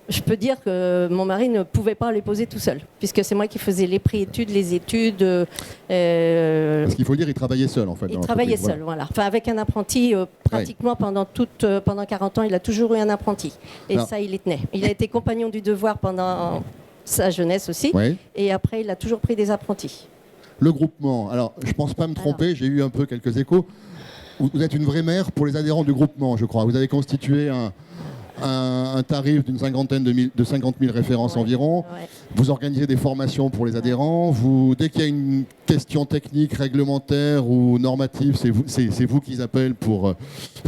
je peux dire que mon mari ne pouvait pas les poser tout seul, puisque c'est moi qui faisais les pré-études, les études. Parce qu'il faut le dire, il travaillait seul en fait. Il travaillait seul, voilà. Enfin, avec un apprenti, pratiquement pendant 40 ans, il a toujours eu un apprenti. Et ça, il y tenait. Il a été compagnon du devoir pendant sa jeunesse aussi. Oui. Et après, il a toujours pris des apprentis. Le groupement, alors je ne pense pas me tromper, j'ai eu un peu quelques échos. Vous êtes une vraie mère pour les adhérents du groupement, je crois. Vous avez constitué un tarif d'une cinquantaine de 50 000 références environ. Ouais. Vous organisez des formations pour les adhérents. Dès qu'il y a une question technique, réglementaire ou normative, c'est vous qu'ils appellent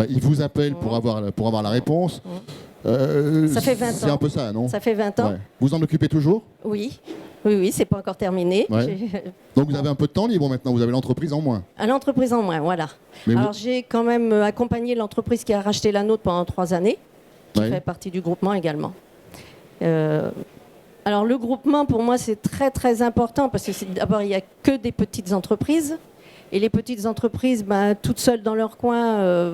ils vous appellent pour avoir la réponse. Ça fait 20 ans. C'est un peu ça, non? Ça fait 20 ans. Ouais. Vous en occupez toujours? Oui, oui, c'est pas encore terminé. Ouais. Donc vous avez un peu de temps libre maintenant, vous avez l'entreprise en moins. L'entreprise en moins, voilà. Alors j'ai quand même accompagné l'entreprise qui a racheté la nôtre pendant 3 années, qui fait partie du groupement également. Alors le groupement, pour moi, c'est très très important parce que d'abord, il n'y a que des petites entreprises. Et les petites entreprises, toutes seules dans leur coin,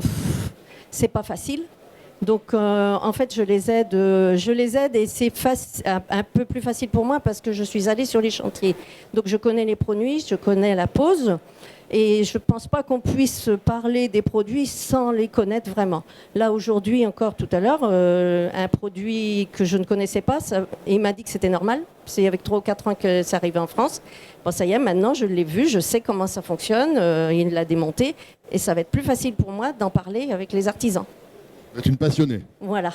c'est pas facile. Donc en fait, je les aide et c'est un peu plus facile pour moi parce que je suis allée sur les chantiers. Donc je connais les produits, je connais la pose. Et je ne pense pas qu'on puisse parler des produits sans les connaître vraiment. Là, aujourd'hui, encore tout à l'heure, un produit que je ne connaissais pas, il m'a dit que c'était normal. C'est avec 3 ou 4 ans que ça arrivait en France. Bon, ça y est, maintenant, je l'ai vu, je sais comment ça fonctionne. Il l'a démonté. Et ça va être plus facile pour moi d'en parler avec les artisans. Vous êtes une passionnée. Voilà.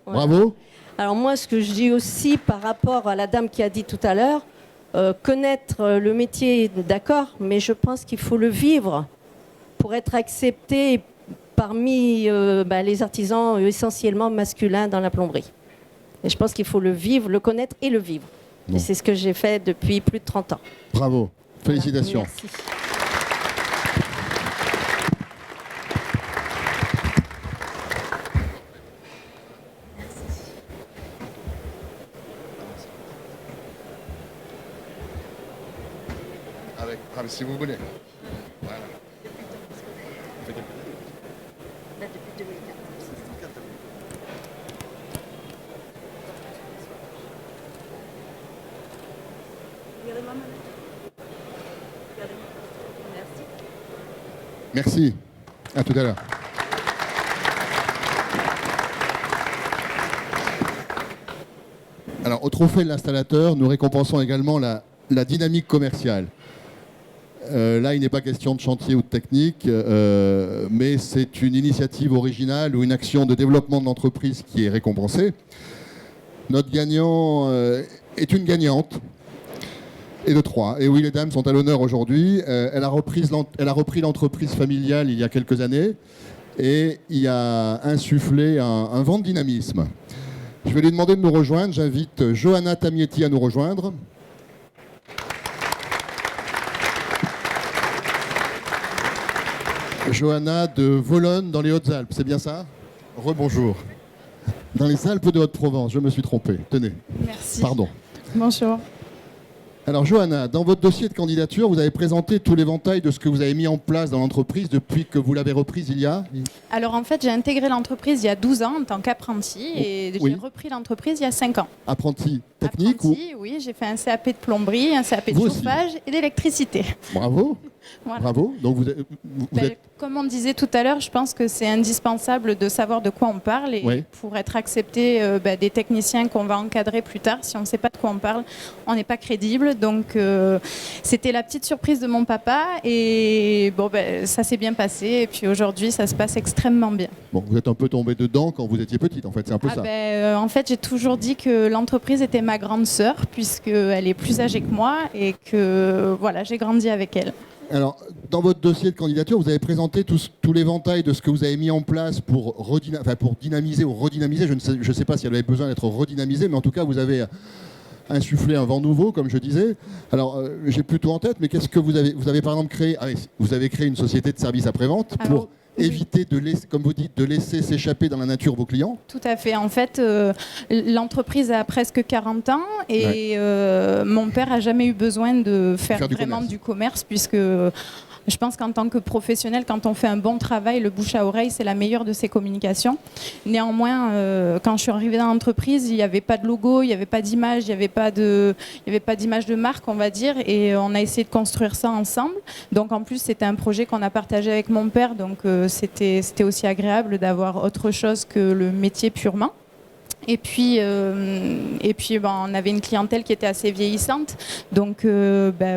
Bravo. Alors moi, ce que je dis aussi par rapport à la dame qui a dit tout à l'heure, connaître le métier, d'accord, mais je pense qu'il faut le vivre pour être accepté parmi les artisans essentiellement masculins dans la plomberie. Et je pense qu'il faut le vivre, le connaître et le vivre. Bon. Et c'est ce que j'ai fait depuis plus de 30 ans. Bravo, félicitations. Voilà. Merci. Si vous voulez. Voilà. Depuis 2004. Merci. À tout à l'heure. Alors, au trophée de l'installateur, nous récompensons également la dynamique commerciale. Là, il n'est pas question de chantier ou de technique, mais c'est une initiative originale ou une action de développement de l'entreprise qui est récompensée. Notre gagnant est une gagnante, et de 3. Et oui, les dames sont à l'honneur aujourd'hui. Elle a repris l'entreprise familiale il y a quelques années et y a insufflé un vent de dynamisme. Je vais lui demander de nous rejoindre. J'invite Johanna Tamietti à nous rejoindre. Johanna de Volonne dans les Hautes-Alpes, c'est bien ça? Rebonjour. Dans les Alpes de Haute-Provence, je me suis trompé. Tenez. Merci. Pardon. Bonjour. Alors Johanna, dans votre dossier de candidature, vous avez présenté tout l'éventail de ce que vous avez mis en place dans l'entreprise depuis que vous l'avez reprise il y a... Alors en fait, j'ai intégré l'entreprise il y a 12 ans en tant qu'apprenti et j'ai repris l'entreprise il y a 5 ans. Apprenti technique apprenti, oui, j'ai fait un CAP de plomberie, un CAP de chauffage et d'électricité. Bravo. Voilà. Bravo. Donc vous êtes... Comme on disait tout à l'heure, je pense que c'est indispensable de savoir de quoi on parle et pour être accepté des techniciens qu'on va encadrer plus tard. Si on ne sait pas de quoi on parle, on n'est pas crédible. Donc c'était la petite surprise de mon papa et ça s'est bien passé. Et puis aujourd'hui, ça se passe extrêmement bien. Bon, vous êtes un peu tombé dedans quand vous étiez petite, en fait, c'est un peu ça. En fait, j'ai toujours dit que l'entreprise était ma grande sœur puisqu'elle est plus âgée que moi et que voilà, j'ai grandi avec elle. Alors, dans votre dossier de candidature, vous avez présenté tout l'éventail de ce que vous avez mis en place pour dynamiser ou redynamiser. Je ne sais pas si elle avait besoin d'être redynamisée, mais en tout cas, vous avez insufflé un vent nouveau, comme je disais. Alors, j'ai plutôt en tête, mais qu'est-ce que vous avez par exemple créé? Vous avez créé une société de services après-vente pour éviter, comme vous dites, de laisser s'échapper dans la nature vos clients? Tout à fait. En fait, l'entreprise a presque 40 ans et mon père n'a jamais eu besoin de faire vraiment du commerce puisque je pense qu'en tant que professionnel, quand on fait un bon travail, le bouche à oreille, c'est la meilleure de ces communications. Néanmoins, quand je suis arrivée dans l'entreprise, il n'y avait pas de logo, il n'y avait pas d'image, il n'y avait pas d'image de marque, on va dire, et on a essayé de construire ça ensemble. Donc en plus, c'était un projet qu'on a partagé avec mon père, donc c'était aussi agréable d'avoir autre chose que le métier purement. Et puis on avait une clientèle qui était assez vieillissante. Donc,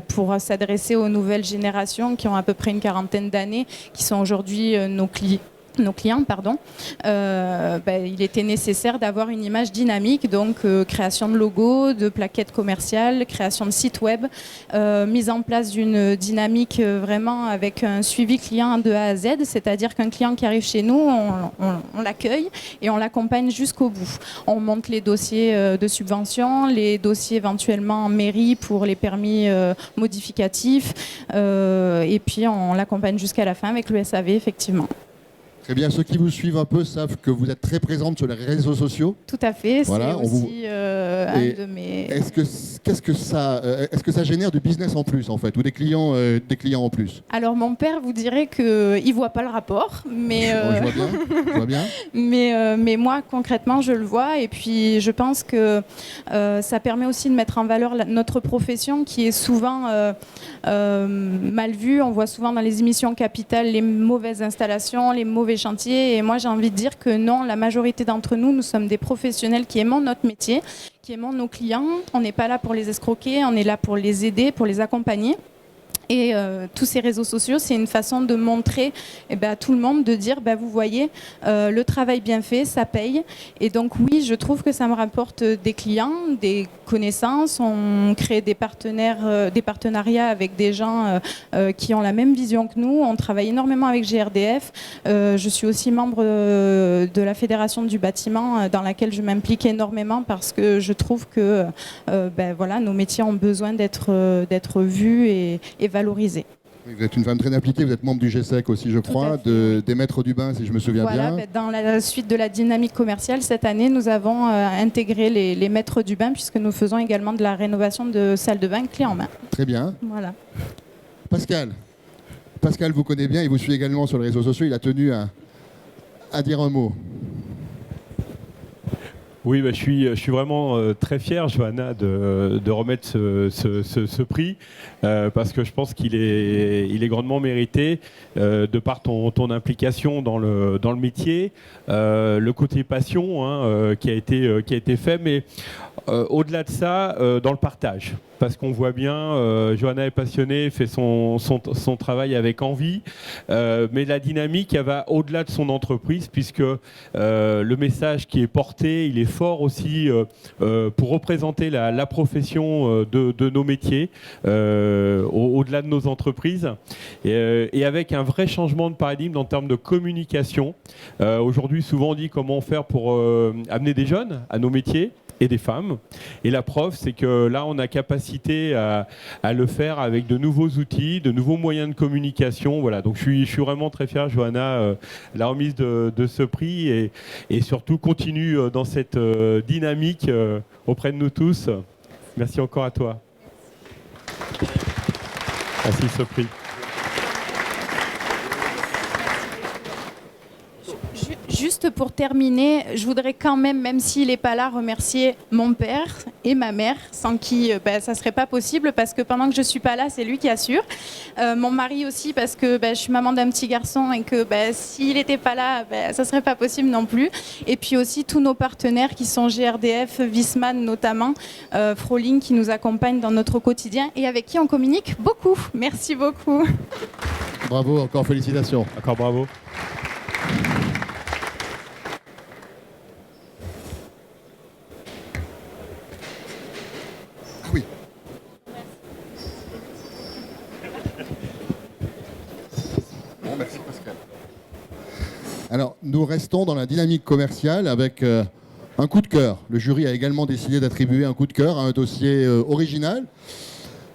pour s'adresser aux nouvelles générations qui ont à peu près une quarantaine d'années, qui sont aujourd'hui nos clients, nos clients, pardon, il était nécessaire d'avoir une image dynamique, donc création de logos, de plaquettes commerciales, création de sites web, mise en place d'une dynamique vraiment avec un suivi client de A à Z, c'est-à-dire qu'un client qui arrive chez nous, on l'accueille et on l'accompagne jusqu'au bout. On monte les dossiers de subvention, les dossiers éventuellement en mairie pour les permis modificatifs, et puis on l'accompagne jusqu'à la fin avec le SAV, effectivement. Très bien, ceux qui vous suivent un peu savent que vous êtes très présente sur les réseaux sociaux. Tout à fait, voilà, c'est aussi un de mes... Est-ce que ça génère du business en plus, en fait, ou des clients en plus? Alors, mon père vous dirait qu'il ne voit pas le rapport, mais... Je vois bien. Mais moi, concrètement, je le vois, et puis je pense que ça permet aussi de mettre en valeur notre profession, qui est souvent mal vue. On voit souvent dans les émissions Capital les mauvaises installations, les mauvais chantiers, et moi j'ai envie de dire que non, la majorité d'entre nous, nous sommes des professionnels qui aimons notre métier, qui aimons nos clients. On n'est pas là pour les escroquer, on est là pour les aider, pour les accompagner. Et tous ces réseaux sociaux, c'est une façon de montrer à tout le monde, de dire, vous voyez, le travail bien fait, ça paye. Et donc oui, je trouve que ça me rapporte des clients, des connaissances. On crée des partenariats avec des gens qui ont la même vision que nous. On travaille énormément avec GRDF. Je suis aussi membre de la Fédération du bâtiment, dans laquelle je m'implique énormément parce que je trouve que nos métiers ont besoin d'être vus et valorisés. Vous êtes une femme très impliquée, vous êtes membre du GSEC aussi, je crois, des maîtres du bain, si je me souviens bien. Dans la suite de la dynamique commerciale, cette année, nous avons intégré les maîtres du bain, puisque nous faisons également de la rénovation de salles de bain clé en main. Très bien. Voilà. Pascal vous connaît bien, il vous suit également sur les réseaux sociaux, il a tenu à dire un mot. Oui, je suis vraiment très fier, Johanna, de remettre ce prix parce que je pense qu'il est grandement mérité de par ton implication dans le métier, le côté passion qui a été fait, mais au-delà de ça, dans le partage. Parce qu'on voit bien, Johanna est passionnée, fait son travail avec envie, mais la dynamique, elle va au-delà de son entreprise, puisque le message qui est porté, il est fort aussi pour représenter la profession de nos métiers, au-delà de nos entreprises, et avec un vrai changement de paradigme en termes de communication. Aujourd'hui, souvent on dit comment faire pour amener des jeunes à nos métiers, et des femmes. Et la preuve, c'est que là, on a capacité à le faire avec de nouveaux outils, de nouveaux moyens de communication. Voilà. Donc, je suis vraiment très fier, Johanna, la remise de ce prix et surtout continue dans cette dynamique auprès de nous tous. Merci encore à toi. Merci, ce prix. Juste pour terminer, je voudrais quand même s'il n'est pas là, remercier mon père et ma mère, sans qui ça ne serait pas possible, parce que pendant que je ne suis pas là, c'est lui qui assure. Mon mari aussi, parce que je suis maman d'un petit garçon et que s'il n'était pas là, ça ne serait pas possible non plus. Et puis aussi tous nos partenaires qui sont GRDF, Viessmann notamment, Froling qui nous accompagne dans notre quotidien et avec qui on communique beaucoup. Merci beaucoup. Bravo, encore félicitations. Encore bravo. Merci Pascal. Alors, nous restons dans la dynamique commerciale avec un coup de cœur. Le jury a également décidé d'attribuer un coup de cœur à un dossier original.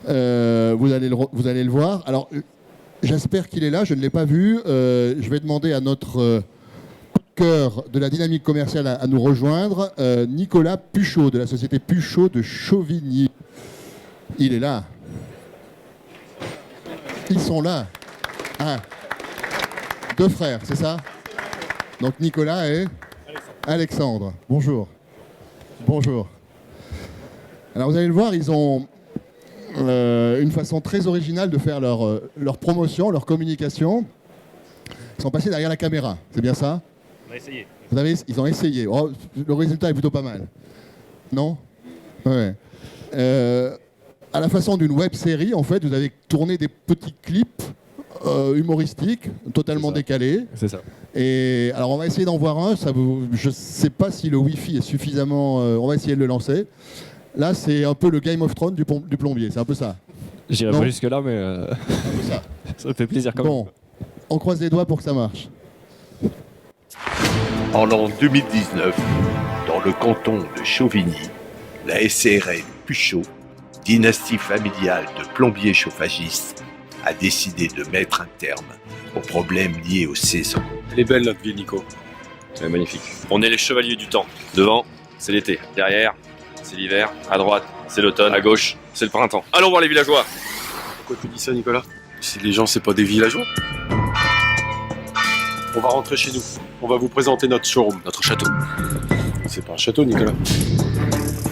Vous allez le voir. Alors, j'espère qu'il est là, je ne l'ai pas vu. Je vais demander à notre coup de cœur de la dynamique commerciale à nous rejoindre, Nicolas Puchot, de la société Puchot de Chauvigny. Il est là. Ils sont là. Ah. Deux frères, c'est ça? Donc Nicolas et Alexandre. Bonjour. Bonjour. Alors vous allez le voir, ils ont une façon très originale de faire leur promotion, leur communication. Ils sont passés derrière la caméra, c'est bien ça? On a essayé. Ils ont essayé. Oh, le résultat est plutôt pas mal. Non? Ouais. À la façon d'une web série, en fait, vous avez tourné des petits clips humoristiques, totalement décalés. C'est ça. Et alors on va essayer d'en voir un. Je ne sais pas si le Wi-Fi est suffisamment. On va essayer de le lancer. Là, c'est un peu le Game of Thrones du plombier. C'est un peu ça. J'irai pas jusque-là, mais ça me fait plaisir quand même. Bon, on croise les doigts pour que ça marche. En l'an 2019, dans le canton de Chauvigny, la SARL Puchot, dynastie familiale de plombiers chauffagistes, a décidé de mettre un terme aux problèmes liés aux saisons. Elle est belle notre ville, Nico. Elle est magnifique. On est les chevaliers du temps. Devant, c'est l'été. Derrière, c'est l'hiver. À droite, c'est l'automne. À gauche, c'est le printemps. Allons voir les villageois. Pourquoi tu dis ça, Nicolas? Si les gens, c'est pas des villageois. On va rentrer chez nous. On va vous présenter notre showroom, notre château. C'est pas un château, Nicolas.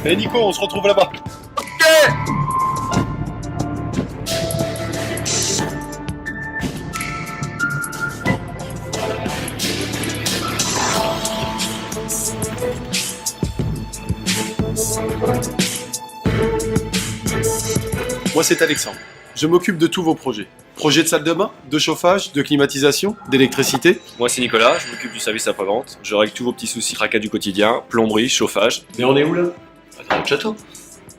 Eh Nico, on se retrouve là-bas. Moi, c'est Alexandre. Je m'occupe de tous vos projets. Projets de salle de bain, de chauffage, de climatisation, d'électricité. Moi, c'est Nicolas. Je m'occupe du service après-vente. Je règle tous vos petits soucis tracas du quotidien, plomberie, chauffage. Mais on est où, là? Dans notre château.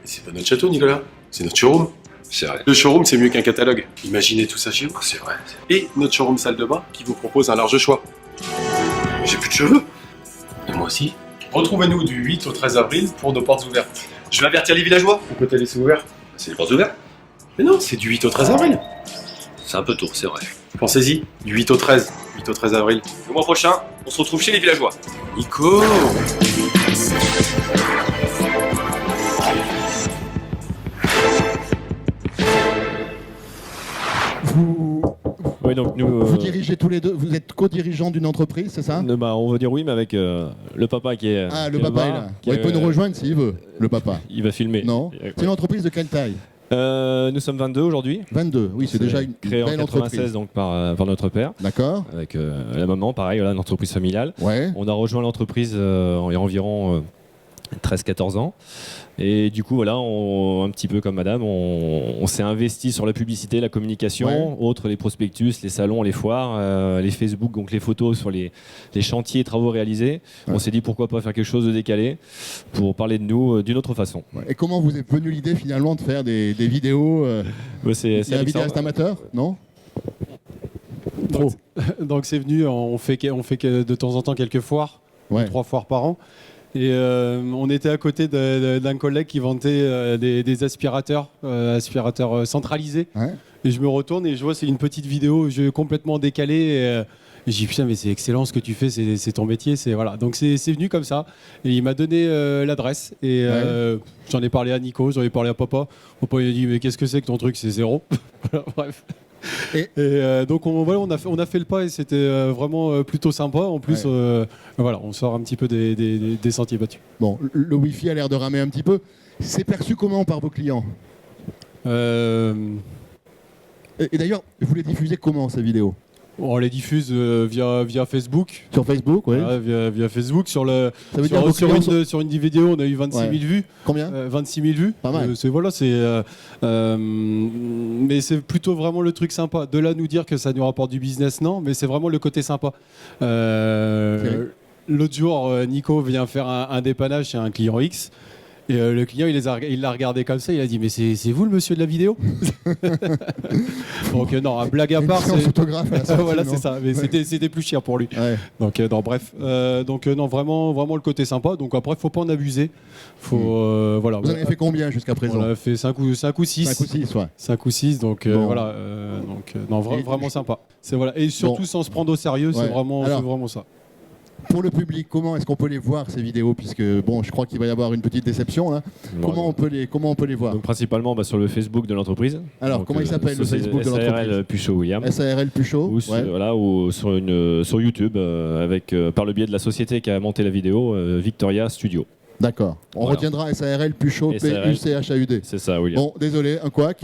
C'est pas notre château, Nicolas. C'est notre showroom. C'est vrai. Le showroom, c'est mieux qu'un catalogue. Imaginez tout ça chez vous. C'est vrai. Et notre showroom salle de bain qui vous propose un large choix. J'ai plus de cheveux. Et moi aussi. Retrouvez-nous du 8 au 13 avril pour nos portes ouvertes. Je vais avertir les villageois. Pourquoi t'as laissé ouvert? C'est les portes ouvertes. Mais non, c'est du 8 au 13 avril. C'est un peu tôt, c'est vrai. Pensez-y, du 8 au 13. 8 au 13 avril. Le mois prochain, on se retrouve chez les villageois. Nico! Vous dirigez tous les deux, vous êtes co-dirigeants d'une entreprise, c'est ça? On veut dire oui, mais avec le papa qui est. Ah, le papa est là. Il peut nous rejoindre s'il veut, le papa. Il va filmer. Non. C'est une entreprise de quelle taille? Nous sommes 22 aujourd'hui. 22, oui, c'est déjà une créé belle en 96 entreprise. donc par notre père. D'accord. Avec la maman, pareil, voilà, une entreprise familiale. Ouais. On a rejoint l'entreprise il y a environ 13-14 ans. Et du coup, voilà, un petit peu comme madame, on s'est investi sur la publicité, la communication, autres les prospectus, les salons, les foires, les Facebook, donc les photos sur les chantiers et travaux réalisés. On s'est dit pourquoi pas faire quelque chose de décalé pour parler de nous d'une autre façon. Et comment vous est venue l'idée finalement de faire des vidéos c'est un vidéaste amateur, non? Donc c'est venu, on fait de temps en temps quelques foires, 3 foires par an. Et on était à côté d'un collègue qui vantait des aspirateurs centralisés. Ouais. Et je me retourne et je vois c'est une petite vidéo complètement décalée. Et je dis putain mais c'est excellent ce que tu fais, c'est ton métier, voilà. Donc c'est venu comme ça. Et il m'a donné l'adresse et j'en ai parlé à Nico, j'en ai parlé à papa. Papa il a dit mais qu'est-ce que c'est que ton truc, c'est zéro. Voilà, bref. Et donc on a fait le pas et c'était vraiment plutôt sympa. En plus, voilà, on sort un petit peu des sentiers battus. Bon, le Wi-Fi a l'air de ramer un petit peu. C'est perçu comment par vos clients? Et d'ailleurs, vous les diffusez comment ces vidéos? On les diffuse via Facebook. Sur Facebook, oui. Via Facebook. Sur une vidéo, on a eu 26 000 vues. Combien? 26 000 vues. Pas mal. Mais c'est plutôt vraiment le truc sympa. De là nous dire que ça nous rapporte du business, non. Mais c'est vraiment le côté sympa. L'autre jour, Nico vient faire un dépannage chez un client X. Et le client, il l'a regardé comme ça, il a dit mais c'est vous le monsieur de la vidéo? Donc non, blague à part, c'est photographe à la sortie, voilà, c'est ça. Mais c'était plus cher pour lui. Ouais. Donc non, bref, non, vraiment le côté sympa. Donc après, faut pas en abuser. Voilà. Vous en avez fait combien jusqu'à présent? On a fait 5 ou 6. 5 ou 6, ouais. 5 ou 6, donc voilà. Non, vraiment sympa. Voilà. Et surtout sans se prendre au sérieux, c'est vraiment ça. Pour le public, comment est-ce qu'on peut les voir ces vidéos? Puisque bon, je crois qu'il va y avoir une petite déception là. Comment on peut les voir? Donc, principalement sur le Facebook de l'entreprise. Alors comment il s'appelle le Facebook de l'entreprise? SARL Puchot William. SARL Puchot. Ou sur YouTube par le biais de la société qui a monté la vidéo, Victoria Studio. D'accord. On retiendra SARL Puchot, P-U-C-H-A-U-D. C'est ça, William. Bon, désolé, un couac.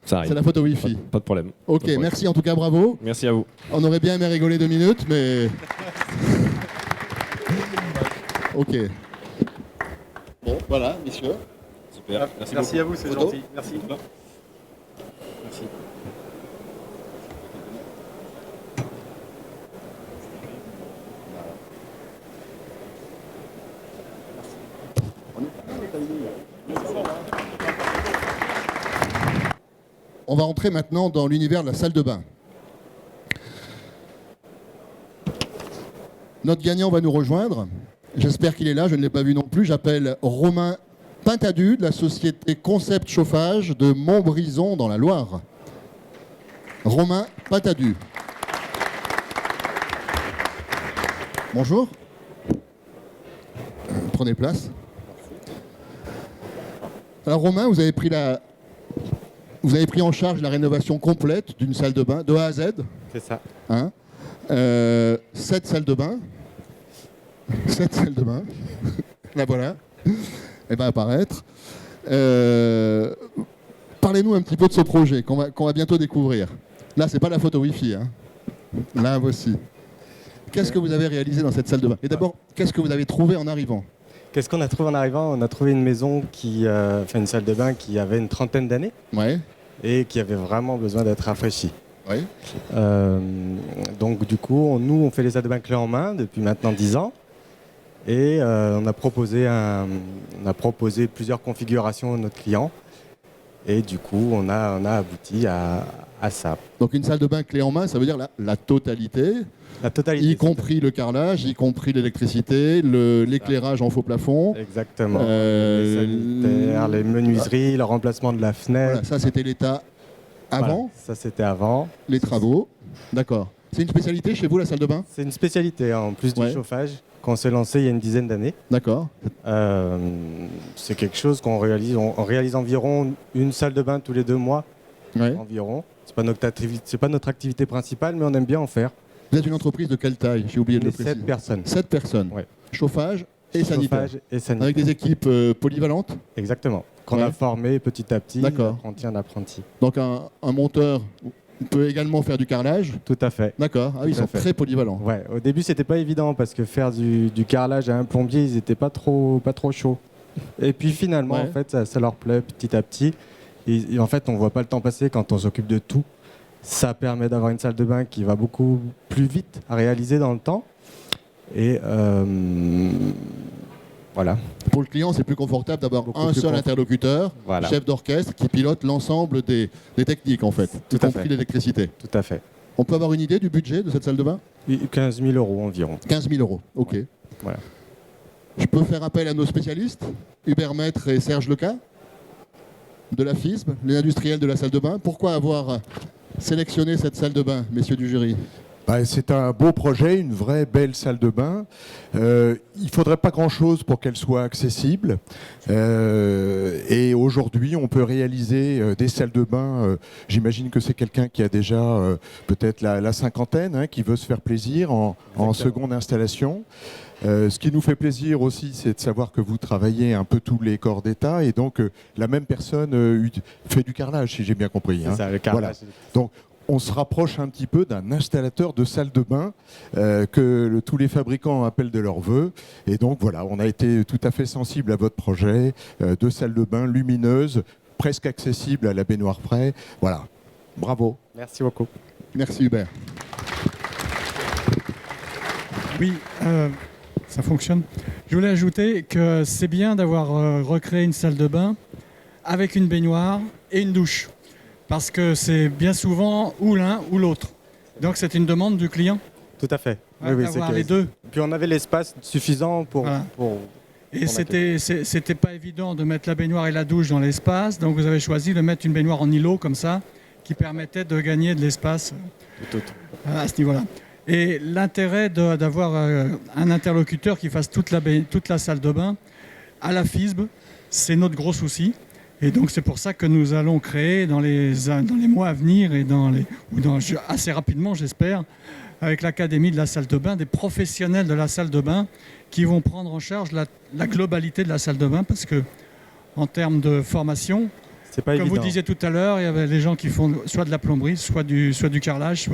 C'est la photo Wi-Fi. Pas de problème. Ok, merci en tout cas, bravo. Merci à vous. On aurait bien aimé rigoler 2 minutes, mais... Ok. Bon, voilà, messieurs. Super. Merci à vous, c'est gentil. Merci. on va entrer maintenant dans l'univers de la salle de bain. Notre gagnant va nous rejoindre. J'espère qu'il est là, je ne l'ai pas vu non plus. J'appelle Romain Pintadu de la société Concept Chauffage de Montbrison dans la Loire. Romain Pintadu. Bonjour. Prenez place. Alors Romain, vous avez pris en charge la rénovation complète d'une salle de bain de A à Z. C'est ça. 7 salles de bain. 7 salles de bain. La voilà. Elle va apparaître. Parlez-nous un petit peu de ce projet qu'on va bientôt découvrir. Là, c'est pas la photo Wi-Fi. Hein. Là, voici. Qu'est-ce que vous avez réalisé dans cette salle de bain? Et d'abord, qu'est-ce que vous avez trouvé en arrivant? Qu'est-ce qu'on a trouvé en arrivant? On a trouvé une maison une salle de bain qui avait une 30aine d'années et qui avait vraiment besoin d'être rafraîchie. Ouais. Donc du coup, nous, on fait les salles de bain clés en main depuis maintenant 10 ans. Et on a proposé plusieurs configurations à notre client. Et du coup, on a abouti à ça. Donc une salle de bain clé en main, ça veut dire la totalité. La totalité. Y compris le carrelage, y compris l'électricité, l'éclairage en faux plafond. Exactement. Les sanitaires, les menuiseries, le remplacement de la fenêtre. Voilà, ça c'était l'état avant. Voilà, ça c'était avant. Les travaux. D'accord. C'est une spécialité chez vous, la salle de bain? C'est une spécialité, en plus du chauffage, qu'on s'est lancé il y a une dizaine d'années. D'accord. C'est quelque chose qu'on réalise. On réalise environ une salle de bain tous les 2 mois. Environ. C'est pas notre activité principale, mais on aime bien en faire. Vous êtes une entreprise de quelle taille? J'ai oublié de le préciser. 7 personnes. 7 personnes. Ouais. Chauffage et sanitaire. Chauffage et sanitaire. Avec des équipes polyvalentes? Exactement. Qu'on a formé petit à petit, apprenti en apprenti. Donc un monteur peut également faire du carrelage? Tout à fait. D'accord. Ah oui, ils sont très polyvalents. Ouais. Au début, c'était pas évident parce que faire du carrelage à un plombier, ils étaient pas trop chauds. Et puis finalement, en fait, ça leur plaît petit à petit. Et en fait, on voit pas le temps passer quand on s'occupe de tout. Ça permet d'avoir une salle de bain qui va beaucoup plus vite à réaliser dans le temps. Et voilà. Pour le client, c'est plus confortable d'avoir un seul interlocuteur, chef d'orchestre, qui pilote l'ensemble des techniques, en fait, y compris l'électricité. Tout à fait. On peut avoir une idée du budget de cette salle de bain? 15 000 € environ. 15 000 €, ok. Voilà. Je peux faire appel à nos spécialistes, Hubert Maître et Serge Leca, de la FISB, les industriels de la salle de bain. Pourquoi avoir sélectionné cette salle de bain, messieurs du jury? C'est un beau projet, une vraie belle salle de bain. Il ne faudrait pas grand-chose pour qu'elle soit accessible. Et aujourd'hui, on peut réaliser des salles de bain. J'imagine que c'est quelqu'un qui a déjà peut-être la cinquantaine, qui veut se faire plaisir en seconde installation. Ce qui nous fait plaisir aussi, c'est de savoir que vous travaillez un peu tous les corps d'État. Et donc, la même personne fait du carrelage, si j'ai bien compris. C'est ça, le carrelage. Voilà. Donc, on se rapproche un petit peu d'un installateur de salle de bain que tous les fabricants appellent de leur vœu. Et donc voilà, on a été tout à fait sensible à votre projet de salle de bain lumineuse, presque accessible à la baignoire près. Voilà, bravo. Merci beaucoup. Merci Hubert. Oui, ça fonctionne. Je voulais ajouter que c'est bien d'avoir recréé une salle de bain avec une baignoire et une douche. Parce que c'est bien souvent ou l'un ou l'autre. Donc c'est une demande du client. Tout à fait. D'avoir les deux. Puis on avait l'espace suffisant pour... Et c'était pas évident de mettre la baignoire et la douche dans l'espace. Donc vous avez choisi de mettre une baignoire en îlot comme ça, qui permettait de gagner de l'espace à ce niveau-là. Et l'intérêt d'avoir un interlocuteur qui fasse toute la salle de bain à la FISB, c'est notre gros souci. Et donc c'est pour ça que nous allons créer dans les mois à venir et assez rapidement, j'espère, avec l'Académie de la salle de bain, des professionnels de la salle de bain qui vont prendre en charge la globalité de la salle de bain, parce que en termes de formation, c'est pas comme évident. Vous disiez tout à l'heure, il y avait des gens qui font soit de la plomberie, soit du carrelage.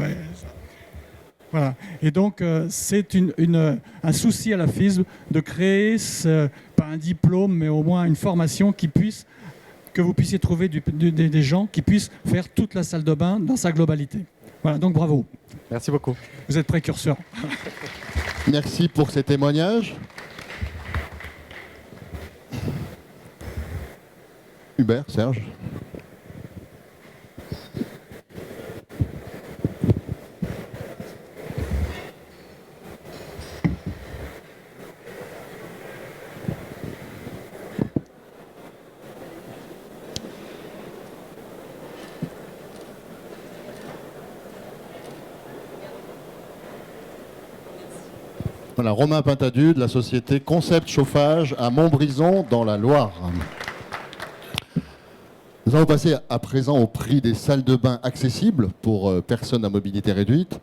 Voilà. Et donc c'est un souci à la FISB de créer, pas un diplôme, mais au moins une formation que vous puissiez trouver des gens qui puissent faire toute la salle de bain dans sa globalité. Voilà, donc bravo. Merci beaucoup. Vous êtes précurseur. Merci pour ces témoignages. Hubert, Serge. Voilà, Romain Pintadu de la société Concept Chauffage à Montbrison dans la Loire. Nous allons passer à présent au prix des salles de bain accessibles pour personnes à mobilité réduite.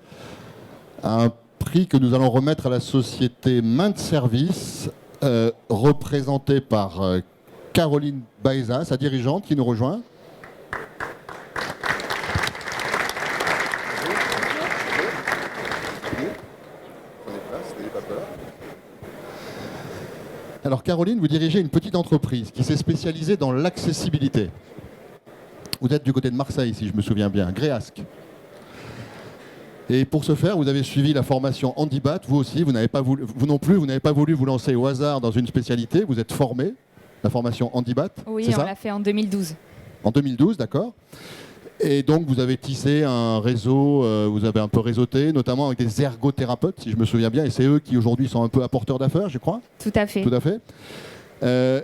Un prix que nous allons remettre à la société Main de Service, représentée par Caroline Baeza, sa dirigeante, qui nous rejoint. Alors Caroline, vous dirigez une petite entreprise qui s'est spécialisée dans l'accessibilité. Vous êtes du côté de Marseille, si je me souviens bien, Gréasque. Et pour ce faire, vous avez suivi la formation Handibat, vous aussi, vous non plus, vous n'avez pas voulu vous lancer au hasard dans une spécialité, vous êtes formé, la formation Handibat. Oui, on l'a fait en 2012. En 2012, d'accord. Et donc vous avez tissé un réseau, vous avez un peu réseauté, notamment avec des ergothérapeutes, si je me souviens bien, et c'est eux qui aujourd'hui sont un peu apporteurs d'affaires, je crois. Tout à fait. Tout à fait.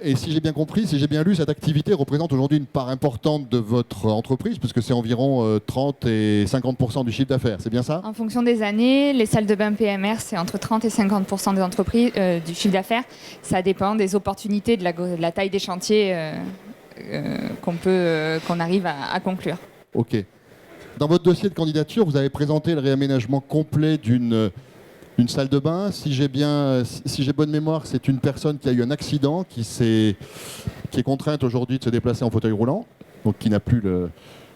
Et si j'ai bien compris, si j'ai bien lu, cette activité représente aujourd'hui une part importante de votre entreprise, puisque c'est environ 30 et 50% du chiffre d'affaires, c'est bien ça? En fonction des années, les salles de bain PMR, c'est entre 30 et 50% des entreprises, du chiffre d'affaires. Ça dépend des opportunités, de la taille des chantiers qu'on arrive à conclure. Ok. Dans votre dossier de candidature, vous avez présenté le réaménagement complet d'une salle de bain. Si j'ai bonne mémoire, c'est une personne qui a eu un accident, qui est contrainte aujourd'hui de se déplacer en fauteuil roulant, donc qui n'a plus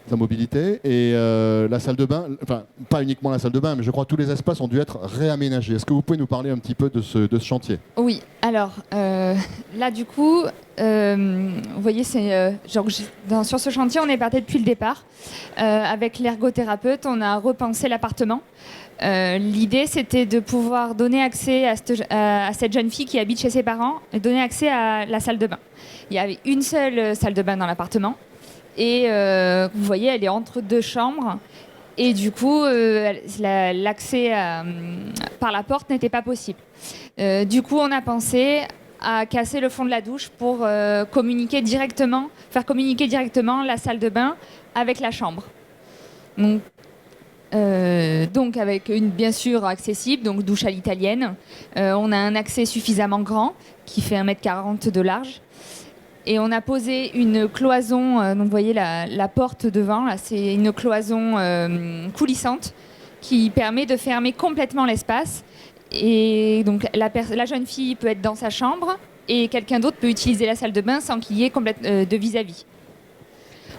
sa mobilité. Et la salle de bain, enfin pas uniquement la salle de bain, mais je crois que tous les espaces ont dû être réaménagés. Est-ce que vous pouvez nous parler un petit peu de ce chantier? Oui, alors là du coup, vous voyez, sur ce chantier, on est parti depuis le départ. Avec l'ergothérapeute, on a repensé l'appartement. L'idée, c'était de pouvoir donner accès à cette jeune fille qui habite chez ses parents, et donner accès à la salle de bain. Il y avait une seule salle de bain dans l'appartement, et vous voyez, elle est entre deux chambres, et du coup, l'accès par la porte n'était pas possible. Du coup, on a pensé à casser le fond de la douche pour faire communiquer directement la salle de bain avec la chambre. Donc avec bien sûr accessible, donc douche à l'italienne. On a un accès suffisamment grand qui fait 1,40 m de large. Et on a posé une cloison, donc vous voyez la porte devant, là, c'est une cloison coulissante qui permet de fermer complètement l'espace. Et donc la jeune fille peut être dans sa chambre et quelqu'un d'autre peut utiliser la salle de bain sans qu'il y ait de vis-à-vis.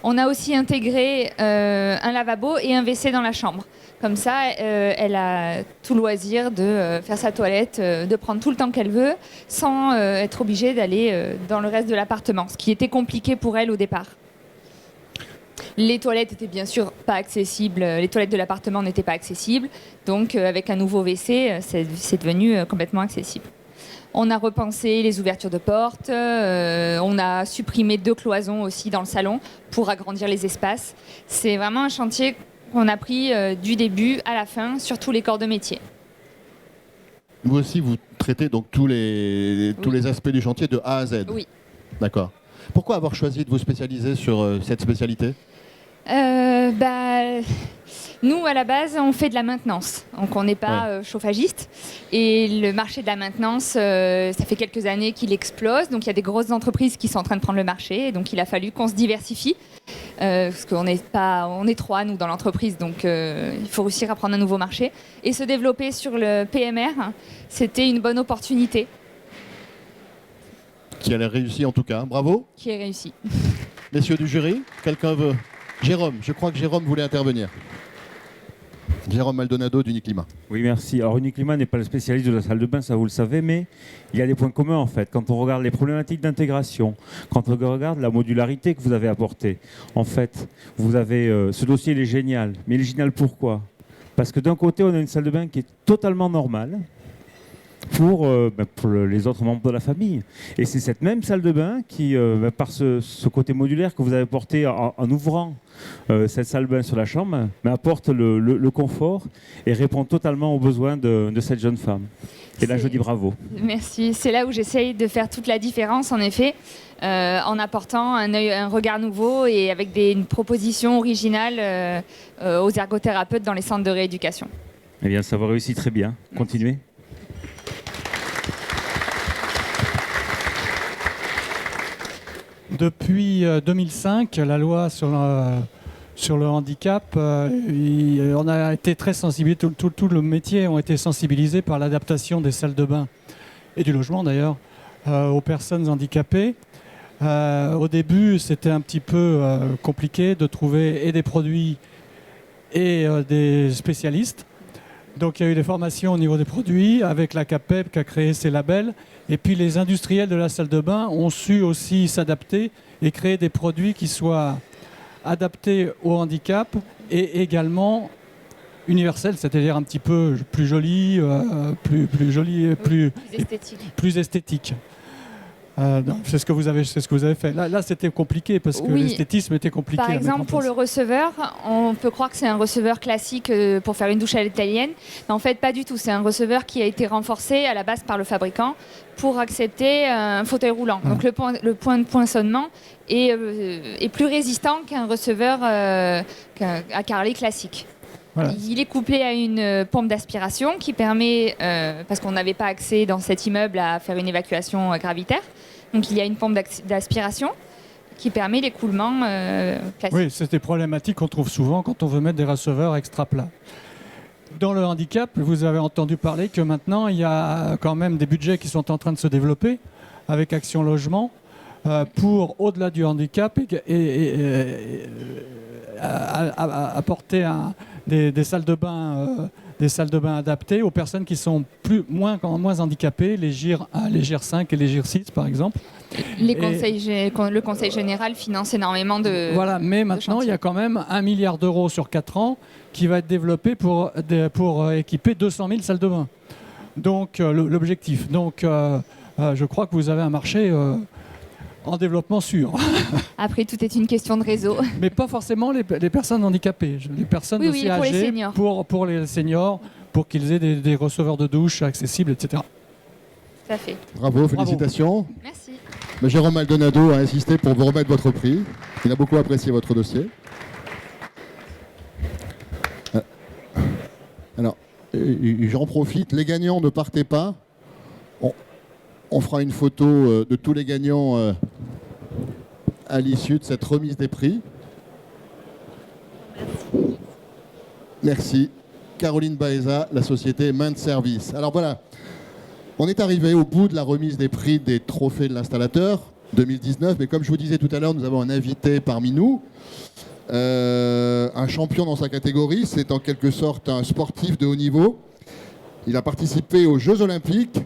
On a aussi intégré un lavabo et un WC dans la chambre. Comme ça, elle a tout loisir de faire sa toilette, de prendre tout le temps qu'elle veut, sans être obligée d'aller dans le reste de l'appartement, ce qui était compliqué pour elle au départ. Les toilettes étaient bien sûr pas accessibles, les toilettes de l'appartement n'étaient pas accessibles, donc avec un nouveau WC, c'est devenu complètement accessible. On a repensé les ouvertures de portes, on a supprimé 2 cloisons aussi dans le salon pour agrandir les espaces. C'est vraiment un chantier qu'on a pris du début à la fin sur tous les corps de métier. Vous aussi, vous traitez donc tous les aspects du chantier de A à Z. Oui. D'accord. Pourquoi avoir choisi de vous spécialiser sur cette spécialité? Nous, à la base, on fait de la maintenance. Donc, on n'est pas chauffagiste. Et le marché de la maintenance, ça fait quelques années qu'il explose. Donc, il y a des grosses entreprises qui sont en train de prendre le marché. Et donc, il a fallu qu'on se diversifie. Parce qu'on est 3, nous, dans l'entreprise. Donc, il faut réussir à prendre un nouveau marché. Et se développer sur le PMR, c'était une bonne opportunité. Qui a réussi en tout cas. Bravo. Qui est réussi. Messieurs du jury, quelqu'un veut... Jérôme, je crois que Jérôme voulait intervenir. Jérôme Maldonado d'Uniclimat. Oui, merci. Alors Uniclimat n'est pas le spécialiste de la salle de bain, ça vous le savez, mais il y a des points communs en fait. Quand on regarde les problématiques d'intégration, quand on regarde la modularité que vous avez apportée, en fait, vous avez ce dossier, il est génial. Mais il est génial pourquoi? Parce que d'un côté, on a une salle de bain qui est totalement normale pour les autres membres de la famille. Et c'est cette même salle de bain qui, par ce côté modulaire que vous avez porté en ouvrant cette salle de bain sur la chambre, apporte le confort et répond totalement aux besoins de cette jeune femme. Et là, je dis bravo. Merci. C'est là où j'essaye de faire toute la différence, en effet, en apportant un regard nouveau et avec une proposition originale aux ergothérapeutes dans les centres de rééducation. Eh bien, ça va réussir très bien. Continuez. Depuis 2005, la loi sur le handicap, on a été très sensibilisé, tout le métier ont été sensibilisés par l'adaptation des salles de bain et du logement d'ailleurs aux personnes handicapées. Au début, c'était un petit peu compliqué de trouver et des produits et des spécialistes. Donc il y a eu des formations au niveau des produits avec la CAPEB qui a créé ces labels. Et puis les industriels de la salle de bain ont su aussi s'adapter et créer des produits qui soient adaptés au handicap et également universels, c'est-à-dire un petit peu plus jolis, plus esthétiques. C'est ce que vous avez fait. Là, c'était compliqué parce que l'esthétisme était compliqué. Par exemple, pour le receveur, on peut croire que c'est un receveur classique pour faire une douche à l'italienne. Mais en fait, pas du tout. C'est un receveur qui a été renforcé à la base par le fabricant pour accepter un fauteuil roulant. Donc le point de poinçonnement est plus résistant qu'un receveur à carreler classique. Voilà. Il est couplé à une pompe d'aspiration qui permet, parce qu'on n'avait pas accès dans cet immeuble à faire une évacuation gravitaire, donc il y a une pompe d'aspiration qui permet l'écoulement classique. Oui, c'est des problématiques qu'on trouve souvent quand on veut mettre des receveurs extra plats. Dans le handicap, vous avez entendu parler que maintenant il y a quand même des budgets qui sont en train de se développer avec Action Logement pour, au-delà du handicap, apporter des salles de bain adaptées aux personnes qui sont moins handicapées, les GIR 5 et les GIR 6 par exemple. Le Conseil général finance énormément de... Voilà, mais maintenant il y a quand même 1 milliard d'euros sur 4 ans qui va être développé pour équiper 200 000 salles de bain. Donc l'objectif. Donc je crois que vous avez un marché... en développement sûr. Après, tout est une question de réseau. Mais pas forcément les personnes handicapées, les personnes aussi âgées, les seniors. Pour les seniors, pour qu'ils aient des receveurs de douche accessibles, etc. Tout à fait. Bravo, félicitations. Merci. Jérôme Maldonado a insisté pour vous remettre votre prix. Il a beaucoup apprécié votre dossier. Alors, j'en profite, les gagnants, ne partez pas. On fera une photo de tous les gagnants à l'issue de cette remise des prix. Merci. Caroline Baeza, la société Main de Service. Alors voilà, on est arrivé au bout de la remise des prix des trophées de l'installateur 2019, mais comme je vous disais tout à l'heure, nous avons un invité parmi nous, un champion dans sa catégorie, c'est en quelque sorte un sportif de haut niveau. Il a participé aux Jeux Olympiques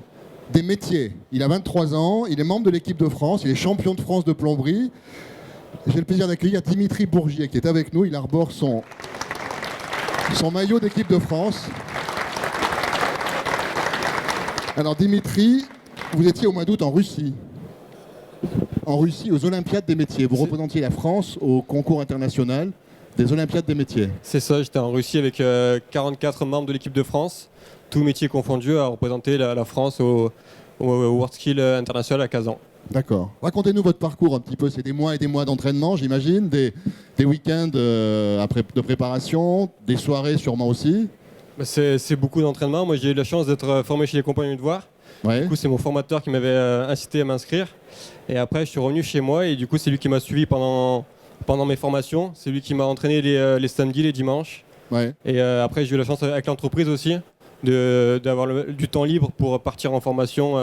des métiers. Il a 23 ans, il est membre de l'équipe de France, il est champion de France de plomberie. J'ai le plaisir d'accueillir Dimitri Bourgier qui est avec nous. Il arbore son maillot d'équipe de France. Alors Dimitri, vous étiez au mois d'août en Russie. En Russie, aux Olympiades des métiers. Vous représentiez la France au concours international des Olympiades des métiers. C'est ça, j'étais en Russie avec 44 membres de l'équipe de France. Tous métiers confondus, à représenter la France au WorldSkill International à Kazan. D'accord. Racontez-nous votre parcours un petit peu. C'est des mois et des mois d'entraînement, j'imagine, des week-ends de préparation, des soirées sûrement aussi. C'est beaucoup d'entraînement. Moi, j'ai eu la chance d'être formé chez les Compagnons du Devoir. Ouais. Du coup, c'est mon formateur qui m'avait incité à m'inscrire. Et après, je suis revenu chez moi et du coup, c'est lui qui m'a suivi pendant mes formations. C'est lui qui m'a entraîné les samedis, les dimanches. Ouais. Et après, j'ai eu la chance avec l'entreprise aussi d'avoir du temps libre pour partir en formation.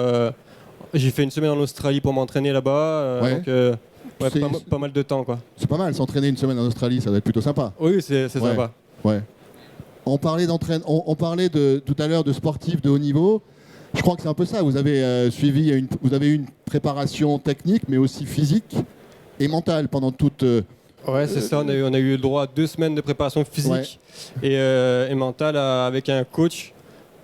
J'ai fait une semaine en Australie pour m'entraîner là-bas. Donc, pas mal de temps, quoi. C'est pas mal, s'entraîner une semaine en Australie, ça doit être plutôt sympa. Oui, c'est sympa. Ouais. On parlait tout à l'heure de sportifs de haut niveau. Je crois que c'est un peu ça. Vous avez vous avez eu une préparation technique, mais aussi physique et mentale pendant toute. Ouais, c'est ça. On a eu le droit à 2 semaines de préparation physique et mentale avec un coach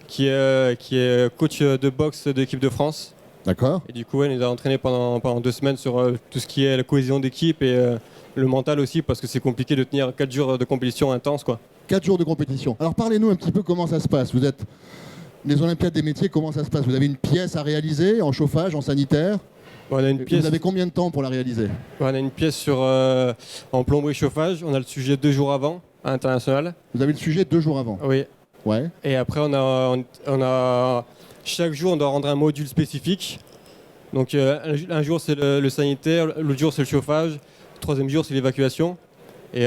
qui est coach de boxe de l'équipe de France. D'accord. Et du coup, il nous a entraîné pendant 2 semaines sur tout ce qui est la cohésion d'équipe et le mental aussi, parce que c'est compliqué de tenir 4 jours de compétition intense, quoi. 4 jours de compétition. Alors parlez-nous un petit peu comment ça se passe. Vous êtes les Olympiades des métiers, comment ça se passe? Vous avez une pièce à réaliser en chauffage, en sanitaire? On a une pièce... Vous avez combien de temps pour la réaliser? On a une pièce en plomberie chauffage. On a le sujet 2 jours avant à l'international. Vous avez le sujet 2 jours avant? Oui. Ouais. Et après, on a chaque jour, on doit rendre un module spécifique. Donc un jour c'est le sanitaire, l'autre jour c'est le chauffage, le troisième jour c'est l'évacuation. Et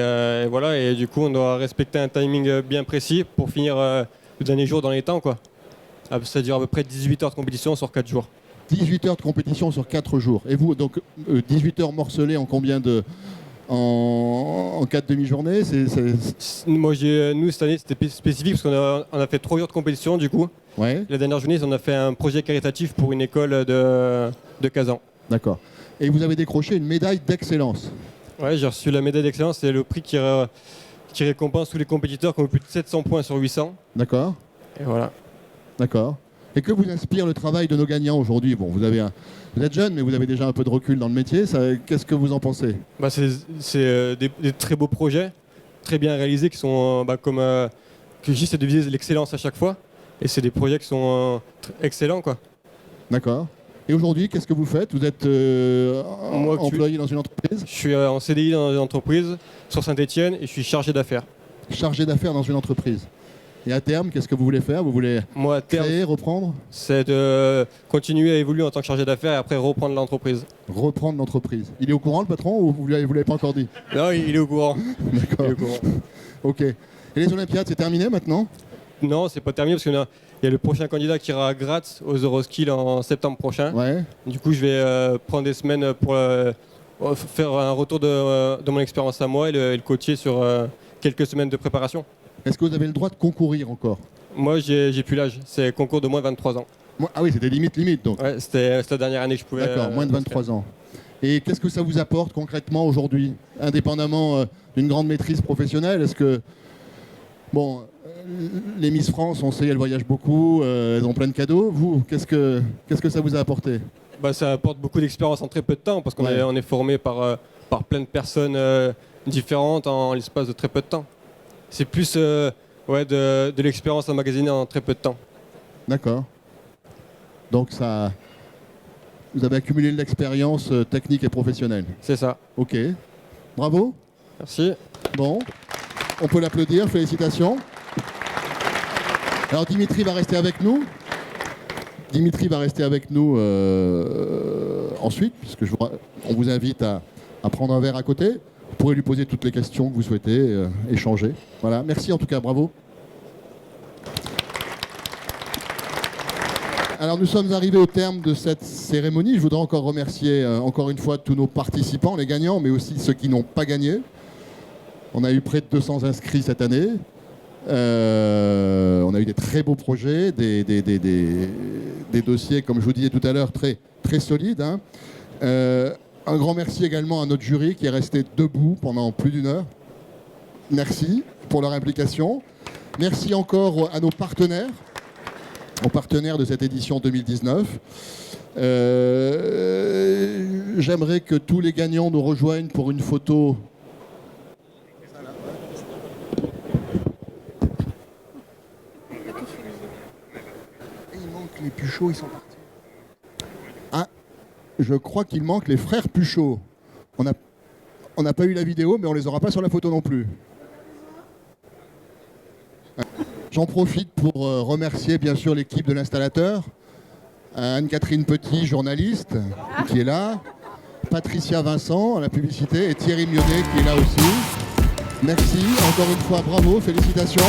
voilà, et du coup on doit respecter un timing bien précis pour finir le dernier jour dans les temps, quoi. C'est-à-dire à peu près 18 heures de compétition sur 4 jours. 18 heures de compétition sur 4 jours. Et vous, donc 18 heures morcelées en combien de... En 4 demi-journées Moi, nous, cette année, c'était spécifique parce qu'on a fait 3 jours de compétition, du coup. Ouais. La dernière journée, on a fait un projet caritatif pour une école de Kazan. D'accord. Et vous avez décroché une médaille d'excellence. Ouais, j'ai reçu la médaille d'excellence. C'est le prix qui récompense tous les compétiteurs qui ont eu plus de 700 points sur 800. D'accord. Et voilà. D'accord. Et que vous inspire le travail de nos gagnants aujourd'hui? Bon, vous êtes jeune, mais vous avez déjà un peu de recul dans le métier. Qu'est-ce que vous en pensez? C'est des très beaux projets, très bien réalisés, qui sont comme que je dis, c'est de viser l'excellence à chaque fois. Et c'est des projets qui sont excellents, quoi. D'accord. Et aujourd'hui, qu'est-ce que vous faites? Vous êtes employé dans une entreprise? Je suis en CDI dans une entreprise sur Saint-Etienne et je suis chargé d'affaires. Chargé d'affaires dans une entreprise. Et à terme, qu'est-ce que vous voulez faire? Vous voulez créer, reprendre? C'est de continuer à évoluer en tant que chargé d'affaires et après reprendre l'entreprise. Reprendre l'entreprise. Il est au courant, le patron, ou vous ne l'avez pas encore dit? Non, il est au courant. D'accord. Ok. Et les Olympiades, c'est terminé maintenant? Non, c'est pas terminé parce qu'il y a le prochain candidat qui ira à Graz aux Euroskills en septembre prochain. Ouais. Du coup, je vais prendre des semaines pour faire un retour de mon expérience à moi et le coacher sur quelques semaines de préparation. Est-ce que vous avez le droit de concourir encore? Moi, j'ai plus l'âge. C'est concours de moins de 23 ans. Ah oui, c'était limite donc. Ouais, c'était la dernière année que je pouvais... D'accord, moins de 23 ans. Et qu'est-ce que ça vous apporte concrètement aujourd'hui, indépendamment d'une grande maîtrise professionnelle? Est-ce que... Bon, les Miss France, on sait, elles voyagent beaucoup, elles ont plein de cadeaux. Vous, qu'est-ce que ça vous a apporté? Ça apporte beaucoup d'expérience en très peu de temps, parce qu'on est formé par plein de personnes différentes en l'espace de très peu de temps. C'est plus de l'expérience emmagasinée en très peu de temps. D'accord. Donc vous avez accumulé de l'expérience technique et professionnelle. C'est ça. Ok. Bravo. Merci. Bon, on peut l'applaudir, félicitations. Alors Dimitri va rester avec nous. Ensuite, puisque on vous invite à prendre un verre à côté. Vous pourrez lui poser toutes les questions que vous souhaitez échanger. Voilà, merci en tout cas, bravo. Alors nous sommes arrivés au terme de cette cérémonie. Je voudrais encore remercier encore une fois tous nos participants, les gagnants, mais aussi ceux qui n'ont pas gagné. On a eu près de 200 inscrits cette année. On a eu des très beaux projets, des dossiers, comme je vous disais tout à l'heure, très, très solides. Hein. Un grand merci également à notre jury qui est resté debout pendant plus d'1 heure. Merci pour leur implication. Merci encore à nos partenaires, aux partenaires de cette édition 2019. J'aimerais que tous les gagnants nous rejoignent pour une photo. Il manque les Puchot, ils sont partis. Ah, je crois qu'il manque les frères Puchot. On n'a pas eu la vidéo, mais on les aura pas sur la photo non plus. J'en profite pour remercier bien sûr l'équipe de l'installateur, Anne-Catherine Petit, journaliste, qui est là, Patricia Vincent à la publicité et Thierry Mionnet qui est là aussi. Merci, encore une fois, bravo, félicitations.